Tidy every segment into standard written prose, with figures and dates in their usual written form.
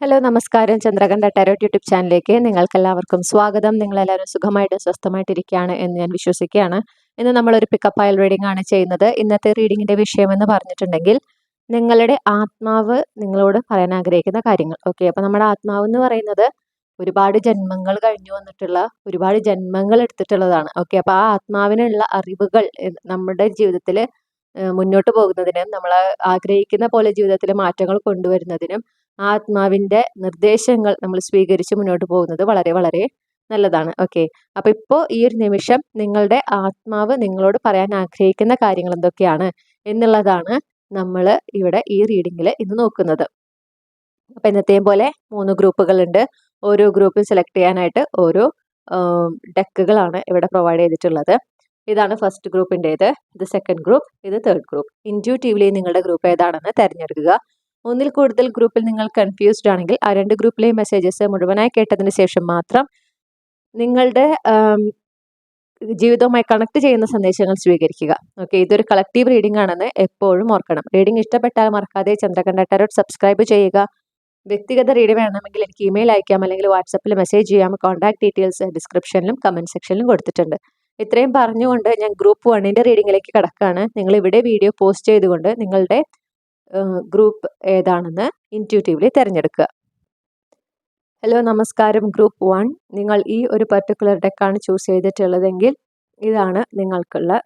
Hello നമസ്കാരം. Chandrakantha tarot YouTube ചാനലിലേക്ക് നിങ്ങൾക്കെല്ലാവർക്കും സ്വാഗതം. നിങ്ങളെല്ലാവരും സുഖമായിട്ട് സ്വസ്ഥമായിട്ടിരിക്കുകയാണ് എന്ന് ഞാൻ വിശ്വസിക്കുകയാണ്. ഇന്ന് നമ്മളൊരു പിക്കപ്പ് ഫയൽ റീഡിംഗ് ആണ് ചെയ്യുന്നത്. ഇന്നത്തെ റീഡിങ്ങിന്റെ വിഷയം എന്ന് പറഞ്ഞിട്ടുണ്ടെങ്കിൽ നിങ്ങളുടെ ആത്മാവ് നിങ്ങളോട് പറയാൻ ആഗ്രഹിക്കുന്ന കാര്യങ്ങൾ. ഓക്കെ, അപ്പോൾ നമ്മുടെ ആത്മാവ് എന്ന് പറയുന്നത് ഒരുപാട് ജന്മങ്ങൾ കഴിഞ്ഞു വന്നിട്ടുള്ള ഒരുപാട് ജന്മങ്ങൾ എടുത്തിട്ടുള്ളതാണ്. ഓക്കെ, അപ്പോൾ ആ ആത്മാവിനുള്ള അറിവുകൾ നമ്മുടെ ജീവിതത്തിൽ മുന്നോട്ട് പോകുന്നതിനും നമ്മൾ ആഗ്രഹിക്കുന്ന പോലെ ജീവിതത്തിൽ മാറ്റങ്ങൾ കൊണ്ടുവരുന്നതിനും ആത്മാവിന്റെ നിർദ്ദേശങ്ങൾ നമ്മൾ സ്വീകരിച്ച് മുന്നോട്ട് പോകുന്നത് വളരെ വളരെ നല്ലതാണ്. ഓക്കെ, അപ്പൊ ഇപ്പോൾ ഈ ഒരു നിമിഷം നിങ്ങളുടെ ആത്മാവ് നിങ്ങളോട് പറയാൻ ആഗ്രഹിക്കുന്ന കാര്യങ്ങൾ എന്തൊക്കെയാണ് എന്നുള്ളതാണ് നമ്മൾ ഇവിടെ ഈ റീഡിങ്ങിൽ ഇന്ന് നോക്കുന്നത്. അപ്പൊ ഇന്നത്തെയും പോലെ 3 ഗ്രൂപ്പുകളുണ്ട്. ഓരോ ഗ്രൂപ്പിൽ സെലക്ട് ചെയ്യാനായിട്ട് ഓരോ ഡെക്കുകളാണ് ഇവിടെ പ്രൊവൈഡ് ചെയ്തിട്ടുള്ളത്. ഇതാണ് ഫസ്റ്റ് ഗ്രൂപ്പിൻ്റെത്, ഇത് സെക്കൻഡ് ഗ്രൂപ്പ്, ഇത് തേർഡ് ഗ്രൂപ്പ്. ഇൻറ്റ്യൂട്ടീവ്ലി നിങ്ങളുടെ ഗ്രൂപ്പ് ഏതാണെന്ന് തിരഞ്ഞെടുക്കുക. ഒന്നിൽ കൂടുതൽ ഗ്രൂപ്പിൽ നിങ്ങൾ കൺഫ്യൂസ്ഡ് ആണെങ്കിൽ ആ 2 ഗ്രൂപ്പിലെയും മെസ്സേജസ് മുഴുവനായി കേട്ടതിന് ശേഷം മാത്രം നിങ്ങളുടെ ജീവിതവുമായി കണക്ട് ചെയ്യുന്ന സന്ദേശങ്ങൾ സ്വീകരിക്കുക. ഓക്കെ, ഇതൊരു കളക്റ്റീവ് റീഡിംഗ് ആണെന്ന് എപ്പോഴും ഓർക്കണം. റീഡിംഗ് ഇഷ്ടപ്പെട്ടാൽ മറക്കാതെ ചന്ദ്രകണ്ഠ ടാരോട്ട് സബ്സ്ക്രൈബ് ചെയ്യുക. വ്യക്തിഗത റീഡിംഗ് വേണമെങ്കിൽ എനിക്ക് ഇമെയിൽ അയക്കാം, അല്ലെങ്കിൽ വാട്സപ്പിൽ മെസ്സേജ് ചെയ്യാം. കോൺടാക്ട് ഡീറ്റെയിൽസ് ഡിസ്ക്രിപ്ഷനിലും കമന്റ് സെക്ഷനിലും കൊടുത്തിട്ടുണ്ട്. ഇത്രയും പറഞ്ഞുകൊണ്ട് ഞാൻ ഗ്രൂപ്പ് 1ന്റെ റീഡിങ്ങിലേക്ക് കടക്കുകയാണ്. നിങ്ങൾ ഇവിടെ വീഡിയോ പോസ്റ്റ് ചെയ്തുകൊണ്ട് നിങ്ങളുടെ ഗ്രൂപ്പ് ഏതാണെന്ന് ഇൻറ്റ്യൂട്ടീവ്ലി തിരഞ്ഞെടുക്കുക. ഹലോ നമസ്കാരം. ഗ്രൂപ്പ് 1, നിങ്ങൾ ഈ ഒരു പർട്ടിക്കുലർ ഡെക്കാണ് ചൂസ് ചെയ്തിട്ടുള്ളതെങ്കിൽ ഇതാണ് നിങ്ങൾക്കുള്ള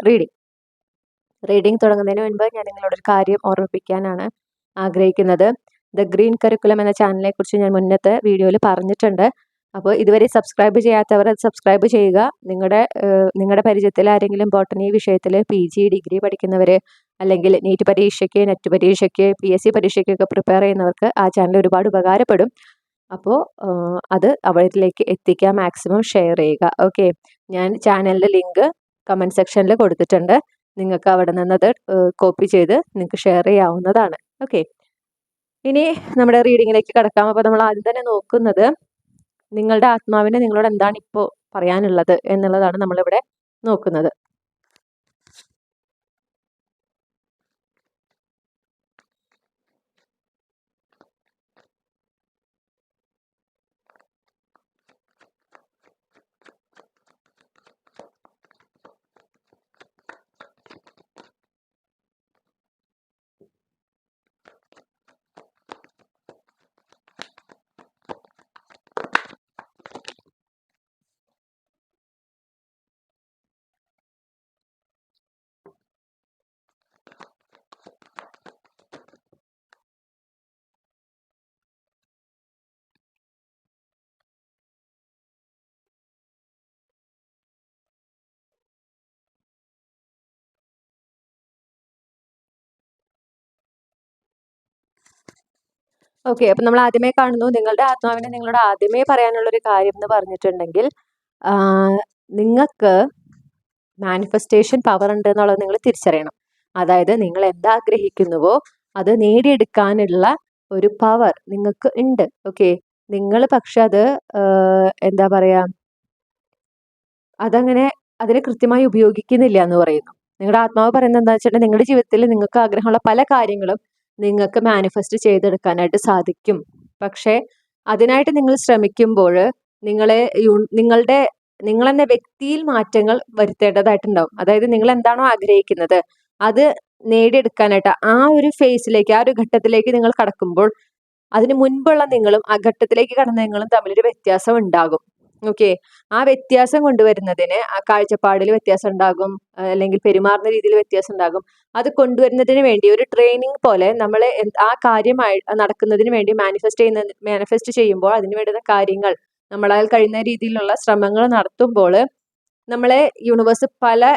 റീഡിംഗ് തുടങ്ങുന്നതിന് മുൻപ് ഞാൻ നിങ്ങളോടൊരു കാര്യം ഓർമ്മിപ്പിക്കാനാണ് ആഗ്രഹിക്കുന്നത്. ദ ഗ്രീൻ കരിക്കുലം എന്ന ചാനലിനെ കുറിച്ച് ഞാൻ മുന്നത്തെ വീഡിയോയിൽ പറഞ്ഞിട്ടുണ്ട്. അപ്പോൾ ഇതുവരെ സബ്സ്ക്രൈബ് ചെയ്യാത്തവർ അത് സബ്സ്ക്രൈബ് ചെയ്യുക. നിങ്ങളുടെ പരിചയത്തിൽ ആരെങ്കിലും ബോട്ടണി വിഷയത്തിൽ PG ഡിഗ്രി പഠിക്കുന്നവർ, അല്ലെങ്കിൽ നീറ്റ് പരീക്ഷയ്ക്ക്, നെറ്റ് പരീക്ഷയ്ക്ക്, PSC പരീക്ഷയ്ക്കൊക്കെ പ്രിപ്പയർ ചെയ്യുന്നവർക്ക് ആ ചാനൽ ഒരുപാട് ഉപകാരപ്പെടും. അപ്പോൾ അത് അവരിലേക്ക് എത്തിക്കാൻ മാക്സിമം ഷെയർ ചെയ്യുക. ഓക്കെ, ഞാൻ ചാനലിൻ്റെ ലിങ്ക് കമൻറ്റ് സെക്ഷനിൽ കൊടുത്തിട്ടുണ്ട്. നിങ്ങൾക്ക് അവിടെ നിന്നത് കോപ്പി ചെയ്ത് നിങ്ങൾക്ക് ഷെയർ ചെയ്യാവുന്നതാണ്. ഓക്കെ, ഇനി നമ്മുടെ റീഡിങ്ങിലേക്ക് കിടക്കാം. അപ്പോൾ നമ്മൾ ആദ്യം തന്നെ നോക്കുന്നത് നിങ്ങളുടെ ആത്മാവിന് നിങ്ങളോട് എന്താണ് ഇപ്പോൾ പറയാനുള്ളത് എന്നുള്ളതാണ് നമ്മളിവിടെ നോക്കുന്നത്. ഓക്കെ, അപ്പം നമ്മൾ ആദ്യമേ കാണുന്നു നിങ്ങളുടെ ആത്മാവിനെ നിങ്ങളോട് ആദ്യമേ പറയാനുള്ളൊരു കാര്യം എന്ന് പറഞ്ഞിട്ടുണ്ടെങ്കിൽ നിങ്ങൾക്ക് മാനിഫെസ്റ്റേഷൻ പവർ ഉണ്ട് എന്നുള്ളത് നിങ്ങൾ തിരിച്ചറിയണം. അതായത് നിങ്ങൾ എന്താഗ്രഹിക്കുന്നുവോ അത് നേടിയെടുക്കാനുള്ള ഒരു പവർ നിങ്ങൾക്ക് ഉണ്ട്. ഓക്കെ, നിങ്ങൾ പക്ഷെ അത് എന്താ പറയാ, അതങ്ങനെ അതിനെ കൃത്യമായി ഉപയോഗിക്കുന്നില്ല എന്ന് പറയുന്നു. നിങ്ങളുടെ ആത്മാവ് പറയുന്നത് എന്താ വെച്ചിട്ടുണ്ടെങ്കിൽ നിങ്ങളുടെ ജീവിതത്തിൽ നിങ്ങൾക്ക് ആഗ്രഹമുള്ള പല കാര്യങ്ങളും നിങ്ങൾക്ക് മാനിഫെസ്റ്റ് ചെയ്തെടുക്കാനായിട്ട് സാധിക്കും. പക്ഷേ അതിനായിട്ട് നിങ്ങൾ ശ്രമിക്കുമ്പോൾ നിങ്ങളെന്ന വ്യക്തിയിൽ മാറ്റങ്ങൾ വരുത്തേണ്ടതായിട്ടുണ്ടാവും. അതായത് നിങ്ങൾ എന്താണോ ആഗ്രഹിക്കുന്നത് അത് നേടിയെടുക്കാനായിട്ട് ആ ഒരു ഫേസിലേക്ക്, ആ ഒരു ഘട്ടത്തിലേക്ക് നിങ്ങൾ കടക്കുമ്പോൾ അതിന് മുൻപുള്ള നിങ്ങളും ആ ഘട്ടത്തിലേക്ക് കടന്ന നിങ്ങളും തമ്മിലൊരു വ്യത്യാസം ഉണ്ടാകും. ഓക്കെ, ആ വ്യത്യാസം കൊണ്ടുവരുന്നതിന് ആ കാഴ്ചപ്പാടിൽ വ്യത്യാസം ഉണ്ടാകും, അല്ലെങ്കിൽ പെരുമാറുന്ന രീതിയിൽ വ്യത്യാസം ഉണ്ടാകും. അത് കൊണ്ടുവരുന്നതിന് വേണ്ടി ഒരു ട്രെയിനിങ് പോലെ നമ്മൾ ആ കാര്യമായി നടക്കുന്നതിന് വേണ്ടി മാനിഫെസ്റ്റ് ചെയ്യുമ്പോൾ അതിന് വേണ്ടുന്ന കാര്യങ്ങൾ നമ്മളാൽ കഴിയുന്ന രീതിയിലുള്ള ശ്രമങ്ങൾ നടത്തുമ്പോൾ നമ്മളെ യൂണിവേഴ്സ് പല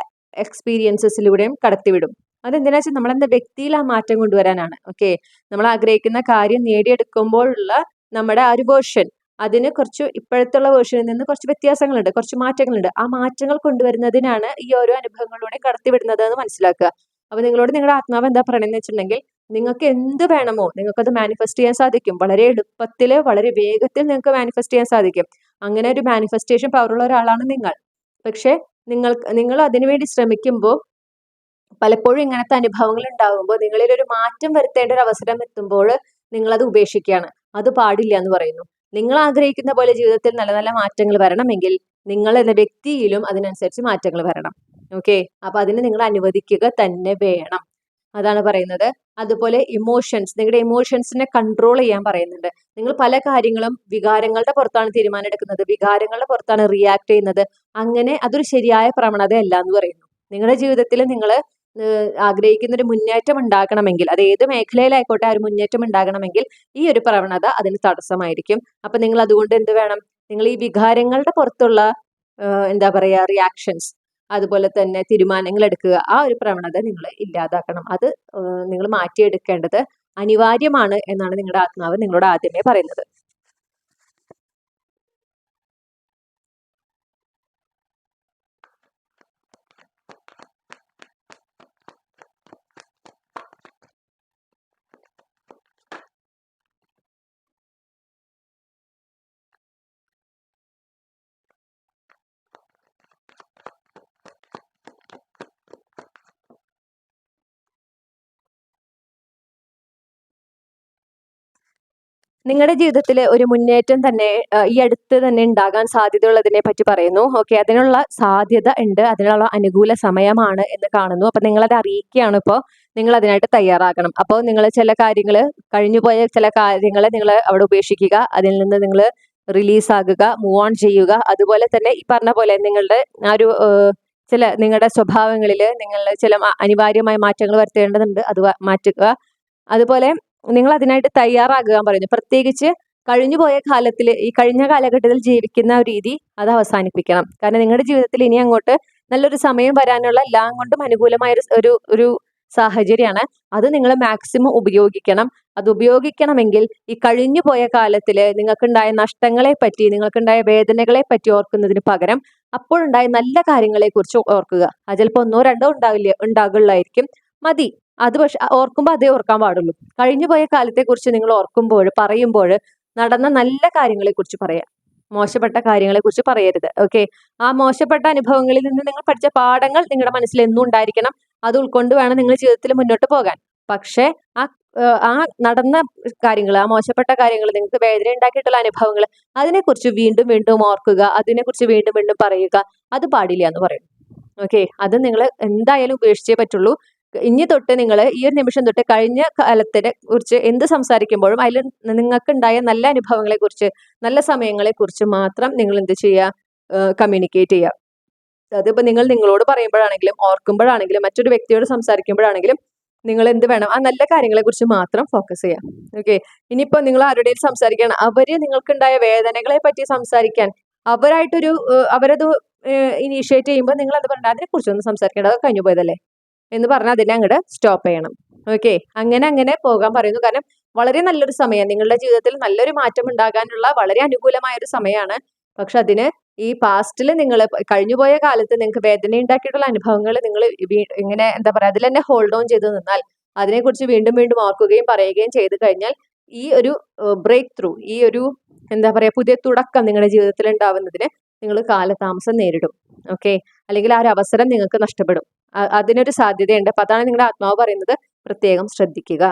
എക്സ്പീരിയൻസസിലൂടെയും കടത്തിവിടും. അതെന്തിനാ വെച്ചാൽ നമ്മളെന്താ വ്യക്തിയിൽ ആ മാറ്റം കൊണ്ടുവരാനാണ്. ഓക്കെ, നമ്മൾ ആഗ്രഹിക്കുന്ന കാര്യം നേടിയെടുക്കുമ്പോഴുള്ള നമ്മുടെ ആ ഒരു വേർഷൻ അതിന് കുറച്ച് ഇപ്പോഴത്തുള്ള വേർഷനിൽ നിന്ന് കുറച്ച് വ്യത്യാസങ്ങളുണ്ട്, കുറച്ച് മാറ്റങ്ങളുണ്ട്. ആ മാറ്റങ്ങൾ കൊണ്ടുവരുന്നതിനാണ് ഈ ഓരോ അനുഭവങ്ങളിലൂടെ കടത്തിവിടുന്നത് എന്ന് മനസ്സിലാക്കുക. അപ്പൊ നിങ്ങളോട് നിങ്ങളുടെ ആത്മാവ് എന്താ പറയണെന്ന് വെച്ചിട്ടുണ്ടെങ്കിൽ നിങ്ങൾക്ക് എന്ത് വേണമോ നിങ്ങൾക്കത് മാനിഫെസ്റ്റ് ചെയ്യാൻ സാധിക്കും. വളരെ എളുപ്പത്തിൽ, വളരെ വേഗത്തിൽ നിങ്ങൾക്ക് മാനിഫെസ്റ്റ് ചെയ്യാൻ സാധിക്കും. അങ്ങനെ ഒരു മാനിഫെസ്റ്റേഷൻ പവറുള്ള ഒരാളാണ് നിങ്ങൾ. പക്ഷെ നിങ്ങൾ അതിനുവേണ്ടി ശ്രമിക്കുമ്പോൾ പലപ്പോഴും ഇങ്ങനത്തെ അനുഭവങ്ങൾ ഉണ്ടാകുമ്പോൾ നിങ്ങളിൽ ഒരു മാറ്റം വരുത്തേണ്ട ഒരു അവസരം എത്തുമ്പോൾ നിങ്ങളത് ഉപേക്ഷിക്കുകയാണ്. അത് പാടില്ല എന്ന് പറയുന്നു. നിങ്ങൾ ആഗ്രഹിക്കുന്ന പോലെ ജീവിതത്തിൽ നല്ല നല്ല മാറ്റങ്ങൾ വരണമെങ്കിൽ നിങ്ങൾ എന്ന വ്യക്തിയിലും അതിനനുസരിച്ച് മാറ്റങ്ങൾ വരണം. ഓക്കെ, അപ്പൊ അതിന് നിങ്ങൾ അനുവദിക്കുക തന്നെ വേണം. അതാണ് പറയുന്നത്. അതുപോലെ ഇമോഷൻസ്, നിങ്ങളുടെ ഇമോഷൻസിനെ കൺട്രോൾ ചെയ്യാൻ പറയുന്നുണ്ട്. നിങ്ങൾ പല കാര്യങ്ങളും വികാരങ്ങളുടെ പുറത്താണ് തീരുമാനം എടുക്കുന്നത്, വികാരങ്ങളുടെ പുറത്താണ് റിയാക്ട് ചെയ്യുന്നത്. അങ്ങനെ അതൊരു ശരിയായ പ്രവണതയല്ല എന്ന് പറയുന്നു. നിങ്ങളുടെ ജീവിതത്തിൽ നിങ്ങൾ ആഗ്രഹിക്കുന്ന ഒരു മുന്നേറ്റം ഉണ്ടാകണമെങ്കിൽ, അത് ഏത് മേഖലയിലായിക്കോട്ടെ, ആ ഒരു മുന്നേറ്റം ഉണ്ടാകണമെങ്കിൽ ഈ ഒരു പ്രവണത അതിന് തടസ്സമായിരിക്കും. അപ്പൊ നിങ്ങൾ അതുകൊണ്ട് എന്ത് വേണം? നിങ്ങൾ ഈ വികാരങ്ങളുടെ പുറത്തുള്ള എന്താ പറയാ റിയാക്ഷൻസ്, അതുപോലെ തന്നെ തീരുമാനങ്ങൾ എടുക്കുക, ആ ഒരു പ്രവണത നിങ്ങൾ ഇല്ലാതാക്കണം. അത് നിങ്ങൾ മാറ്റിയെടുക്കേണ്ടത് അനിവാര്യമാണ് എന്നാണ് നിങ്ങളുടെ ആത്മാവ് നിങ്ങളോട് ആദ്യമേ പറയുന്നത്. നിങ്ങളുടെ ജീവിതത്തിൽ ഒരു മുന്നേറ്റം തന്നെ ഈ അടുത്ത് തന്നെ ഉണ്ടാകാൻ സാധ്യതയുള്ളതിനെ പറ്റി പറയുന്നു. ഓക്കെ, അതിനുള്ള സാധ്യത ഉണ്ട്, അതിനുള്ള അനുകൂല സമയമാണ് എന്ന് കാണുന്നു. അപ്പൊ നിങ്ങളത് അറിയിക്കുകയാണ്. ഇപ്പോൾ നിങ്ങൾ അതിനായിട്ട് തയ്യാറാകണം. അപ്പോൾ നിങ്ങൾ ചില കാര്യങ്ങൾ, കഴിഞ്ഞുപോയ ചില കാര്യങ്ങൾ നിങ്ങൾ അവിടെ ഉപേക്ഷിക്കുക, അതിൽ നിന്ന് നിങ്ങൾ റിലീസ് ആകുക, മൂവ് ഓൺ ചെയ്യുക. അതുപോലെ തന്നെ ഈ പറഞ്ഞ പോലെ നിങ്ങളുടെ ആ ഒരു ചില നിങ്ങളുടെ സ്വഭാവങ്ങളിൽ നിങ്ങൾ ചില അനിവാര്യമായ മാറ്റങ്ങൾ വരുത്തേണ്ടതുണ്ട്, അത് മാറ്റുക. അതുപോലെ നിങ്ങൾ അതിനായിട്ട് തയ്യാറാകുക പറഞ്ഞു. പ്രത്യേകിച്ച് കഴിഞ്ഞുപോയ കാലത്തിൽ, ഈ കഴിഞ്ഞ കാലഘട്ടത്തിൽ ജീവിക്കുന്ന ഒരു രീതി അത് അവസാനിപ്പിക്കണം. കാരണം നിങ്ങളുടെ ജീവിതത്തിൽ ഇനി അങ്ങോട്ട് നല്ലൊരു സമയം വരാനുള്ള എല്ലാം കൊണ്ടും അനുകൂലമായ ഒരു ഒരു സാഹചര്യമാണ്. അത് നിങ്ങൾ മാക്സിമം ഉപയോഗിക്കണം. അത് ഉപയോഗിക്കണമെങ്കിൽ ഈ കഴിഞ്ഞു പോയ കാലത്തിൽ നിങ്ങൾക്കുണ്ടായ നഷ്ടങ്ങളെ പറ്റി, നിങ്ങൾക്കുണ്ടായ വേദനകളെ പറ്റി ഓർക്കുന്നതിന് പകരം അപ്പോഴുണ്ടായ നല്ല കാര്യങ്ങളെ കുറിച്ച് ഓർക്കുക. അത് ചിലപ്പോൾ ഒന്നോ രണ്ടോ ഉണ്ടാകുള്ളായിരിക്കും, മതി. അത് പക്ഷെ ഓർക്കുമ്പോൾ അതേ ഓർക്കാൻ പാടുള്ളൂ. കഴിഞ്ഞു പോയ കാലത്തെക്കുറിച്ച് നിങ്ങൾ ഓർക്കുമ്പോൾ, പറയുമ്പോൾ നടന്ന നല്ല കാര്യങ്ങളെ കുറിച്ച് പറയാം, മോശപ്പെട്ട കാര്യങ്ങളെ കുറിച്ച് പറയരുത്. ഓക്കെ, ആ മോശപ്പെട്ട അനുഭവങ്ങളിൽ നിന്ന് നിങ്ങൾ പഠിച്ച പാഠങ്ങൾ നിങ്ങളുടെ മനസ്സിൽ എന്നും ഉണ്ടായിരിക്കണം. അത് ഉൾക്കൊണ്ട് വേണം നിങ്ങൾ ജീവിതത്തിൽ മുന്നോട്ട് പോകാൻ. പക്ഷേ ആ നടന്ന കാര്യങ്ങൾ, ആ മോശപ്പെട്ട കാര്യങ്ങൾ, നിങ്ങൾക്ക് വേദന ഉണ്ടാക്കിയിട്ടുള്ള അനുഭവങ്ങൾ, അതിനെക്കുറിച്ച് വീണ്ടും വീണ്ടും ഓർക്കുക, അതിനെക്കുറിച്ച് വീണ്ടും വീണ്ടും പറയുക, അത് പാടില്ല എന്ന് പറയും. ഓക്കെ, അത് നിങ്ങൾ എന്തായാലും ഉപേക്ഷിച്ചേ പറ്റുള്ളൂ. ഇനി തൊട്ട് നിങ്ങൾ ഈ ഒരു നിമിഷം തൊട്ട് കഴിഞ്ഞ കാലത്തിനെ കുറിച്ച് എന്ത് സംസാരിക്കുമ്പോഴും അതിൽ നിങ്ങൾക്കുണ്ടായ നല്ല അനുഭവങ്ങളെ കുറിച്ച്, നല്ല സമയങ്ങളെ കുറിച്ച് മാത്രം നിങ്ങൾ എന്ത് ചെയ്യുക, കമ്മ്യൂണിക്കേറ്റ് ചെയ്യുക. അതിപ്പോ നിങ്ങൾ നിങ്ങളോട് പറയുമ്പോഴാണെങ്കിലും ഓർക്കുമ്പോഴാണെങ്കിലും മറ്റൊരു വ്യക്തിയോട് സംസാരിക്കുമ്പോഴാണെങ്കിലും നിങ്ങൾ എന്ത് വേണം, ആ നല്ല കാര്യങ്ങളെ കുറിച്ച് മാത്രം ഫോക്കസ് ചെയ്യാം. ഓക്കെ, ഇനിയിപ്പോ നിങ്ങൾ ആരുടെയും സംസാരിക്കണം, അവര് നിങ്ങൾക്കുണ്ടായ വേദനകളെ പറ്റി സംസാരിക്കാൻ അവരായിട്ടൊരു അവരത് ഇനീഷ്യേറ്റ് ചെയ്യുമ്പോൾ നിങ്ങൾ അത് പറഞ്ഞാൽ അതിനെ കുറിച്ചൊന്നും സംസാരിക്കേണ്ട, അത് കഴിഞ്ഞു പോയതല്ലേ എന്ന് പറഞ്ഞാൽ അതിനെ അങ്ങോട്ട് സ്റ്റോപ്പ് ചെയ്യണം. ഓക്കെ, അങ്ങനെ അങ്ങനെ പോകാൻ പറയുന്നു. കാരണം വളരെ നല്ലൊരു സമയം, നിങ്ങളുടെ ജീവിതത്തിൽ നല്ലൊരു മാറ്റം ഉണ്ടാകാനുള്ള വളരെ അനുകൂലമായ ഒരു സമയമാണ്. പക്ഷെ അതിന് ഈ പാസ്റ്റിൽ നിങ്ങൾ കഴിഞ്ഞുപോയ കാലത്ത് നിങ്ങൾക്ക് വേദന ഉണ്ടാക്കിയിട്ടുള്ള അനുഭവങ്ങൾ നിങ്ങൾ ഇങ്ങനെ എന്താ പറയുക, അതിൽ തന്നെ ഹോൾഡ് ഓൺ ചെയ്ത് നിന്നാൽ, അതിനെക്കുറിച്ച് വീണ്ടും വീണ്ടും ഓർക്കുകയും പറയുകയും ചെയ്തു കഴിഞ്ഞാൽ ഈ ഒരു ബ്രേക്ക് ത്രൂ, ഈ ഒരു എന്താ പറയുക പുതിയ തുടക്കം നിങ്ങളുടെ ജീവിതത്തിൽ ഉണ്ടാവുന്നതിന് നിങ്ങൾ കാലതാമസം നേരിടും. ഓക്കെ, അല്ലെങ്കിൽ ആ ഒരു അവസരം നിങ്ങൾക്ക് നഷ്ടപ്പെടും. അതിനൊരു സാധ്യതയുണ്ട്. അപ്പൊ അതാണ് നിങ്ങളുടെ ആത്മാവ് പറയുന്നത്, പ്രത്യേകം ശ്രദ്ധിക്കുക.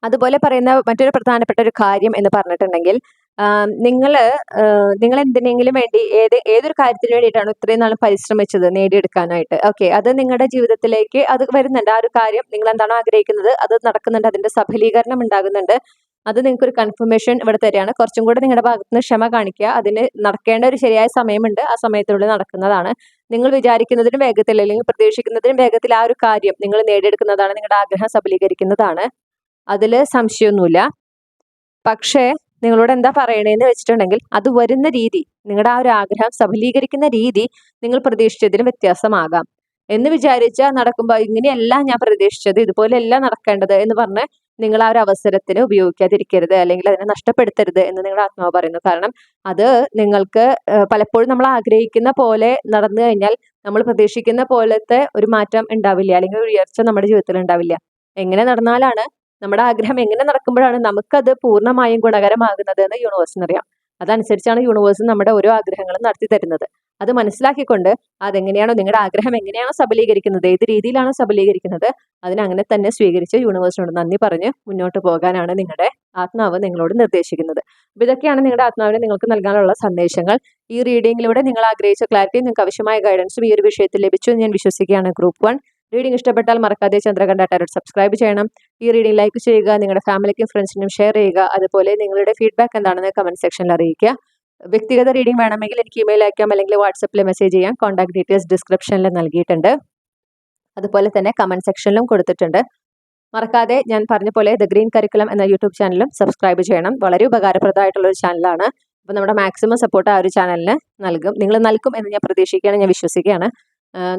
അതുപോലെ പറയുന്ന മറ്റൊരു പ്രധാനപ്പെട്ട ഒരു കാര്യം എന്ന് പറഞ്ഞിട്ടുണ്ടെങ്കിൽ, നിങ്ങൾ നിങ്ങൾ എന്തിനെങ്കിലും വേണ്ടി ഏതൊരു കാര്യത്തിന് വേണ്ടിയിട്ടാണ് ഇത്രയും നാൾ പരിശ്രമിച്ചത് നേടിയെടുക്കാനായിട്ട്? ഓക്കെ. അത് നിങ്ങളുടെ ജീവിതത്തിലേക്ക് അത് വരുന്നുണ്ട്. ആ ഒരു കാര്യം നിങ്ങൾ എന്താണോ ആഗ്രഹിക്കുന്നത് അത് നടക്കുന്നുണ്ട്. അതിന്റെ സഫലീകരണം ഉണ്ടാകുന്നുണ്ട്. അത് നിങ്ങൾക്കൊരു കൺഫർമേഷൻ ഇവിടെ തരികയാണ്. കുറച്ചും കൂടെ നിങ്ങളുടെ ഭാഗത്ത് നിന്ന് ക്ഷമ കാണിക്കുക. അതിന് നടക്കേണ്ട ഒരു ശരിയായ സമയമുണ്ട്. ആ സമയത്തിനുള്ളിൽ നടക്കുന്നതാണ്. നിങ്ങൾ വിചാരിക്കുന്നതിനും വേഗത്തിൽ അല്ലെങ്കിൽ പ്രതീക്ഷിക്കുന്നതിനും വേഗത്തിൽ ആ ഒരു കാര്യം നിങ്ങൾ നേടിയെടുക്കുന്നതാണ്. നിങ്ങളുടെ ആഗ്രഹം സഫലീകരിക്കുന്നതാണ്. അതിൽ സംശയമൊന്നുമില്ല. പക്ഷേ നിങ്ങളോട് എന്താ പറയണേന്ന് വെച്ചിട്ടുണ്ടെങ്കിൽ അത് വരുന്ന രീതി, നിങ്ങളുടെ ആ ഒരു ആഗ്രഹം സഫലീകരിക്കുന്ന രീതി നിങ്ങൾ പ്രതീക്ഷിച്ചതിന് വ്യത്യാസമാകാം. എന്ന് വിചാരിച്ച നടക്കുമ്പോൾ ഇങ്ങനെയല്ല ഞാൻ പ്രതീക്ഷിച്ചത്, ഇതുപോലെയല്ല നടക്കേണ്ടത് എന്ന് പറഞ്ഞ് നിങ്ങൾ ആ ഒരു അവസരത്തിന് ഉപയോഗിക്കാതിരിക്കരുത്, അല്ലെങ്കിൽ അതിനെ നഷ്ടപ്പെടുത്തരുത് എന്ന് നിങ്ങളുടെ ആത്മാവ് പറയുന്നു. കാരണം അത് നിങ്ങൾക്ക് പലപ്പോഴും നമ്മൾ ആഗ്രഹിക്കുന്ന പോലെ നടന്നു കഴിഞ്ഞാൽ നമ്മൾ പ്രതീക്ഷിക്കുന്ന പോലത്തെ ഒരു മാറ്റം ഉണ്ടാവില്ല, അല്ലെങ്കിൽ ഒരു ഉയർച്ച നമ്മുടെ ജീവിതത്തിൽ ഉണ്ടാവില്ല. എങ്ങനെ നടന്നാലാണ് നമ്മുടെ ആഗ്രഹം എങ്ങനെ നടക്കുമ്പോഴാണ് നമുക്കത് പൂർണ്ണമായും ഗുണകരമാകുന്നത് എന്ന് യൂണിവേഴ്സിനറിയാം. അതനുസരിച്ചാണ് യൂണിവേഴ്സ് നമ്മുടെ ഓരോ ആഗ്രഹങ്ങളും നടത്തി തരുന്നത്. അത് മനസ്സിലാക്കിക്കൊണ്ട് അതെങ്ങനെയാണോ നിങ്ങളുടെ ആഗ്രഹം എങ്ങനെയാണോ സബലീകരിക്കുന്നത്, ഏത് രീതിയിലാണോ സബലീകരിക്കുന്നത്, അതിനങ്ങനെ തന്നെ സ്വീകരിച്ച് യൂണിവേഴ്സിനോട് നന്ദി പറഞ്ഞ് മുന്നോട്ട് പോകാനാണ് നിങ്ങളുടെ ആത്മാവ് നിങ്ങളോട് നിർദ്ദേശിക്കുന്നത്. അപ്പോൾ ഇതൊക്കെയാണ് നിങ്ങളുടെ ആത്മാവിന് നിങ്ങൾക്ക് നൽകാനുള്ള സന്ദേശങ്ങൾ. ഈ റീഡിങ്ങിലൂടെ നിങ്ങൾ ആഗ്രഹിച്ച ക്ലാരിറ്റി, നിങ്ങൾക്ക് ആവശ്യമായ ഗൈഡൻസും ഈ ഒരു വിഷയത്തിൽ ലഭിച്ചു എന്ന് ഞാൻ വിശ്വസിക്കുകയാണ്. ഗ്രൂപ്പ് 1 റീഡിംഗ് ഇഷ്ടപ്പെട്ടാൽ മറക്കാതെ ചന്ദ്രകണ്ഠ ടാരോട്ട് സബ്സ്ക്രൈബ് ചെയ്യണം. ഈ റീഡിംഗ് ലൈക്ക് ചെയ്യുക, നിങ്ങളുടെ ഫാമിലിക്കും ഫ്രണ്ട്സിനും ഷെയർ ചെയ്യുക. അതുപോലെ നിങ്ങളുടെ ഫീഡ്ബാക്ക് എന്താണെന്ന് കമന്റ് സെക്ഷനിൽ അറിയിക്കുക. വ്യക്തിഗത റീഡിംഗ് വേണമെങ്കിൽ എനിക്ക് ഇമെയിൽ അയക്കാം, അല്ലെങ്കിൽ വാട്സപ്പിൽ മെസ്സേജ് ചെയ്യാം. കോൺടാക്ട് ഡീറ്റെയിൽസ് ഡിസ്ക്രിപ്ഷനിൽ നൽകിയിട്ടുണ്ട്. അതുപോലെ തന്നെ കമന്റ് സെക്ഷനിലും കൊടുത്തിട്ടുണ്ട്. മറക്കാതെ ഞാൻ പറഞ്ഞ പോലെ ദ ഗ്രീൻ കരിക്കുലം എന്ന യൂട്യൂബ് ചാനലും സബ്സ്ക്രൈബ് ചെയ്യണം. വളരെ ഉപകാരപ്രദമായിട്ടുള്ള ഒരു ചാനലാണ്. അപ്പോൾ നമ്മുടെ മാക്സിമം സപ്പോർട്ട് ആ ഒരു ചാനലിന് നിങ്ങൾ നൽകും എന്ന് ഞാൻ പ്രതീക്ഷിക്കുകയാണ്, ഞാൻ വിശ്വസിക്കുകയാണ്.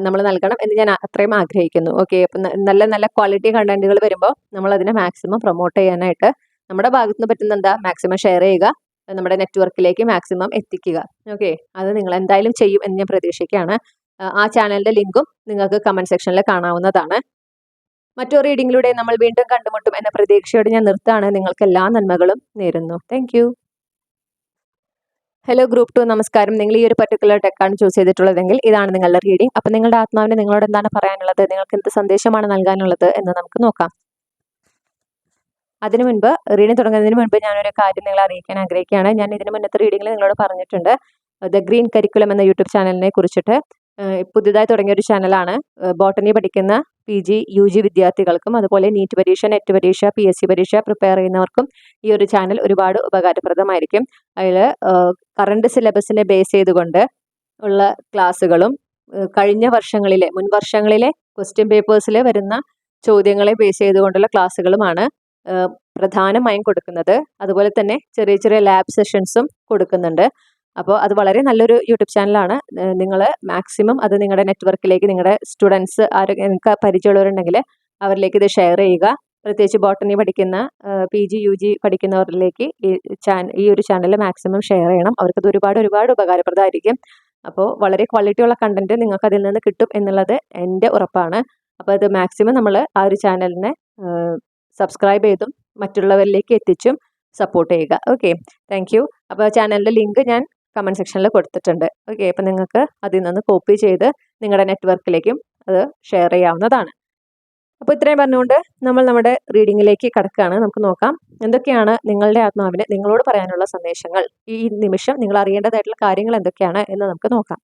നമ്മൾ നൽകണം എന്ന് ഞാൻ അത്രയും ആഗ്രഹിക്കുന്നു. ഓക്കെ. അപ്പം നല്ല നല്ല ക്വാളിറ്റി കണ്ടന്റുകൾ വരുമ്പോൾ നമ്മൾ അതിനെ മാക്സിമം പ്രൊമോട്ട് ചെയ്യാനായിട്ട് നമ്മുടെ ഭാഗത്ത് നിന്ന് പറ്റുന്ന എന്താ മാക്സിമം ഷെയർ ചെയ്യുക, നമ്മുടെ നെറ്റ്വർക്കിലേക്ക് മാക്സിമം എത്തിക്കുക. ഓക്കെ. അത് നിങ്ങൾ എന്തായാലും ചെയ്യും എന്ന് ഞാൻ പ്രതീക്ഷിക്കുകയാണ്. ആ ചാനലിന്റെ ലിങ്കും നിങ്ങൾക്ക് കമന്റ് സെക്ഷനിൽ കാണാവുന്നതാണ്. മറ്റൊരു റീഡിങ്ങിലൂടെ നമ്മൾ വീണ്ടും കണ്ടുമുട്ടും എന്ന പ്രതീക്ഷയോടെ ഞാൻ നിർത്താണ്. നിങ്ങൾക്ക് എല്ലാ നന്മകളും നേരുന്നു. Thank you. ഹലോ ഗ്രൂപ്പ് 2, നമസ്കാരം. നിങ്ങൾ ഈ ഒരു പർട്ടിക്കുലർ ടെക്കാണ് ചൂസ് ചെയ്തിട്ടുള്ളതെങ്കിൽ ഇതാണ് നിങ്ങളുടെ റീഡിംഗ്. അപ്പം നിങ്ങളുടെ ആത്മാവിന് നിങ്ങളോട് എന്താണ് പറയാനുള്ളത്, നിങ്ങൾക്ക് എന്ത് സന്ദേശമാണ് നൽകാനുള്ളത് എന്ന് നമുക്ക് നോക്കാം. അതിനു മുൻപ് റീഡിംഗ് തുടങ്ങുന്നതിന് മുൻപ് ഞാനൊരു കാര്യം നിങ്ങളെ അറിയിക്കാൻ ആഗ്രഹിക്കുകയാണ്. ഞാൻ ഇതിന് മുന്നത്തെ റീഡിങ്ങിൽ നിങ്ങളോട് പറഞ്ഞിട്ടുണ്ട് ദ ഗ്രീൻ കരിക്കുലം എന്ന യൂട്യൂബ് ചാനലിനെ കുറിച്ചിട്ട്. പുതിയതായി തുടങ്ങിയ ഒരു ചാനലാണ്. ബോട്ടണി പഠിക്കുന്ന PG UG വിദ്യാർത്ഥികൾക്കും അതുപോലെ നീറ്റ് പരീക്ഷ, നെറ്റ് പരീക്ഷ, PSC പരീക്ഷ പ്രിപ്പയർ ചെയ്യുന്നവർക്കും ഈ ഒരു ചാനൽ ഒരുപാട് ഉപകാരപ്രദമായിരിക്കും. അതിൽ കറണ്ട് സിലബസിനെ ബേസ് ചെയ്തുകൊണ്ട് ഉള്ള ക്ലാസ്സുകളും കഴിഞ്ഞ വർഷങ്ങളിലെ മുൻ വർഷങ്ങളിലെ ക്വസ്റ്റ്യൻ പേപ്പേഴ്സിൽ വരുന്ന ചോദ്യങ്ങളെ ബേസ് ചെയ്തുകൊണ്ടുള്ള ക്ലാസ്സുകളുമാണ് പ്രധാനമായും കൊടുക്കുന്നത്. അതുപോലെ തന്നെ ചെറിയ ചെറിയ ലാബ് സെഷൻസും കൊടുക്കുന്നുണ്ട്. അപ്പോൾ അത് വളരെ നല്ലൊരു യൂട്യൂബ് ചാനലാണ്. നിങ്ങൾ മാക്സിമം അത് നിങ്ങളുടെ നെറ്റ്വർക്കിലേക്ക്, നിങ്ങളുടെ സ്റ്റുഡൻസ് നിങ്ങൾക്ക് പരിചയമുള്ളവരുണ്ടെങ്കിൽ അവരിലേക്ക് ഇത് ഷെയർ ചെയ്യുക. പ്രത്യേകിച്ച് ബോട്ടണി പഠിക്കുന്ന PG UG പഠിക്കുന്നവരിലേക്ക് ഈ ഒരു ചാനൽ മാക്സിമം ഷെയർ ചെയ്യണം. അവർക്കത് ഒരുപാട് ഉപകാരപ്രദമായിരിക്കും. അപ്പോൾ വളരെ ക്വാളിറ്റിയുള്ള കണ്ടന്റ് നിങ്ങൾക്ക് അതിൽ നിന്ന് കിട്ടും എന്നുള്ളത് എൻ്റെ ഉറപ്പാണ്. അപ്പോൾ അത് മാക്സിമം നമ്മൾ ആ ഒരു ചാനലിനെ സബ്സ്ക്രൈബ് ചെയ്തും മറ്റുള്ളവരിലേക്ക് എത്തിച്ചും സപ്പോർട്ട് ചെയ്യുക. ഓക്കെ. Thank you. അപ്പോൾ ചാനലിൻ്റെ ലിങ്ക് ഞാൻ കമൻറ്റ് സെക്ഷനിൽ കൊടുത്തിട്ടുണ്ട്. ഓക്കെ. അപ്പം നിങ്ങൾക്ക് അതിൽ നിന്ന് കോപ്പി ചെയ്ത് നിങ്ങളുടെ നെറ്റ്വർക്കിലേക്കും അത് ഷെയർ ചെയ്യാവുന്നതാണ്. അപ്പോൾ ഇത്രയും പറഞ്ഞുകൊണ്ട് നമ്മൾ നമ്മുടെ റീഡിങ്ങിലേക്ക് കടക്കുകയാണ്. നമുക്ക് നോക്കാം എന്തൊക്കെയാണ് നിങ്ങളുടെ ആത്മാവിന് നിങ്ങളോട് പറയാനുള്ള സന്ദേശങ്ങൾ, ഈ നിമിഷം നിങ്ങൾ അറിയേണ്ടതായിട്ടുള്ള കാര്യങ്ങൾ എന്തൊക്കെയാണ് എന്ന് നമുക്ക് നോക്കാം.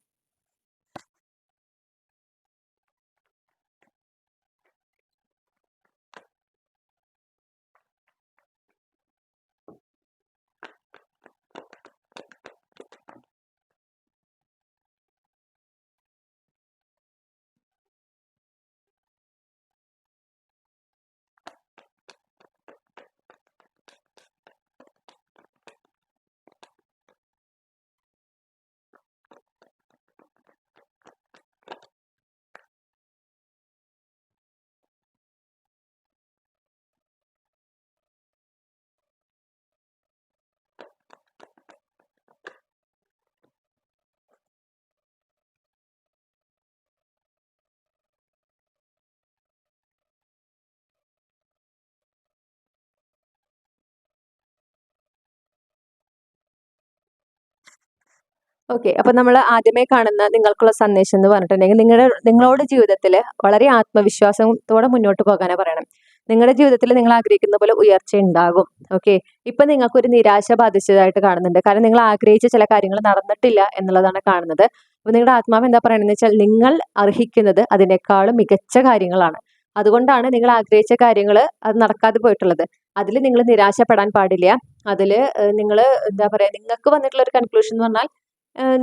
ഓക്കെ. അപ്പൊ നമ്മൾ ആദ്യമേ കാണുന്ന നിങ്ങൾക്കുള്ള സന്ദേശം എന്ന് പറഞ്ഞിട്ടുണ്ടെങ്കിൽ നിങ്ങളോട് ജീവിതത്തിൽ വളരെ ആത്മവിശ്വാസത്തോടെ മുന്നോട്ട് പോകാനാണ് പറയണം. നിങ്ങളുടെ ജീവിതത്തിൽ നിങ്ങൾ ആഗ്രഹിക്കുന്ന പോലെ ഉയർച്ച ഉണ്ടാകും. ഓക്കെ, ഇപ്പൊ നിങ്ങൾക്ക് ഒരു നിരാശ ബാധിച്ചതായിട്ട് കാണുന്നുണ്ട്. കാരണം നിങ്ങൾ ആഗ്രഹിച്ച ചില കാര്യങ്ങൾ നടന്നിട്ടില്ല എന്നുള്ളതാണ് കാണുന്നത്. അപ്പൊ നിങ്ങളുടെ ആത്മാവ് എന്താ പറയണെന്ന് വെച്ചാൽ നിങ്ങൾ അർഹിക്കുന്നത് അതിനേക്കാളും മികച്ച കാര്യങ്ങളാണ്. അതുകൊണ്ടാണ് നിങ്ങൾ ആഗ്രഹിച്ച കാര്യങ്ങൾ അത് നടക്കാതെ പോയിട്ടുള്ളത്. അതിൽ നിങ്ങൾ നിരാശപ്പെടാൻ പാടില്ല. അതിൽ നിങ്ങൾ എന്താ പറയാ, നിങ്ങൾക്ക് വന്നിട്ടുള്ള ഒരു കൺക്ലൂഷൻ എന്ന് പറഞ്ഞാൽ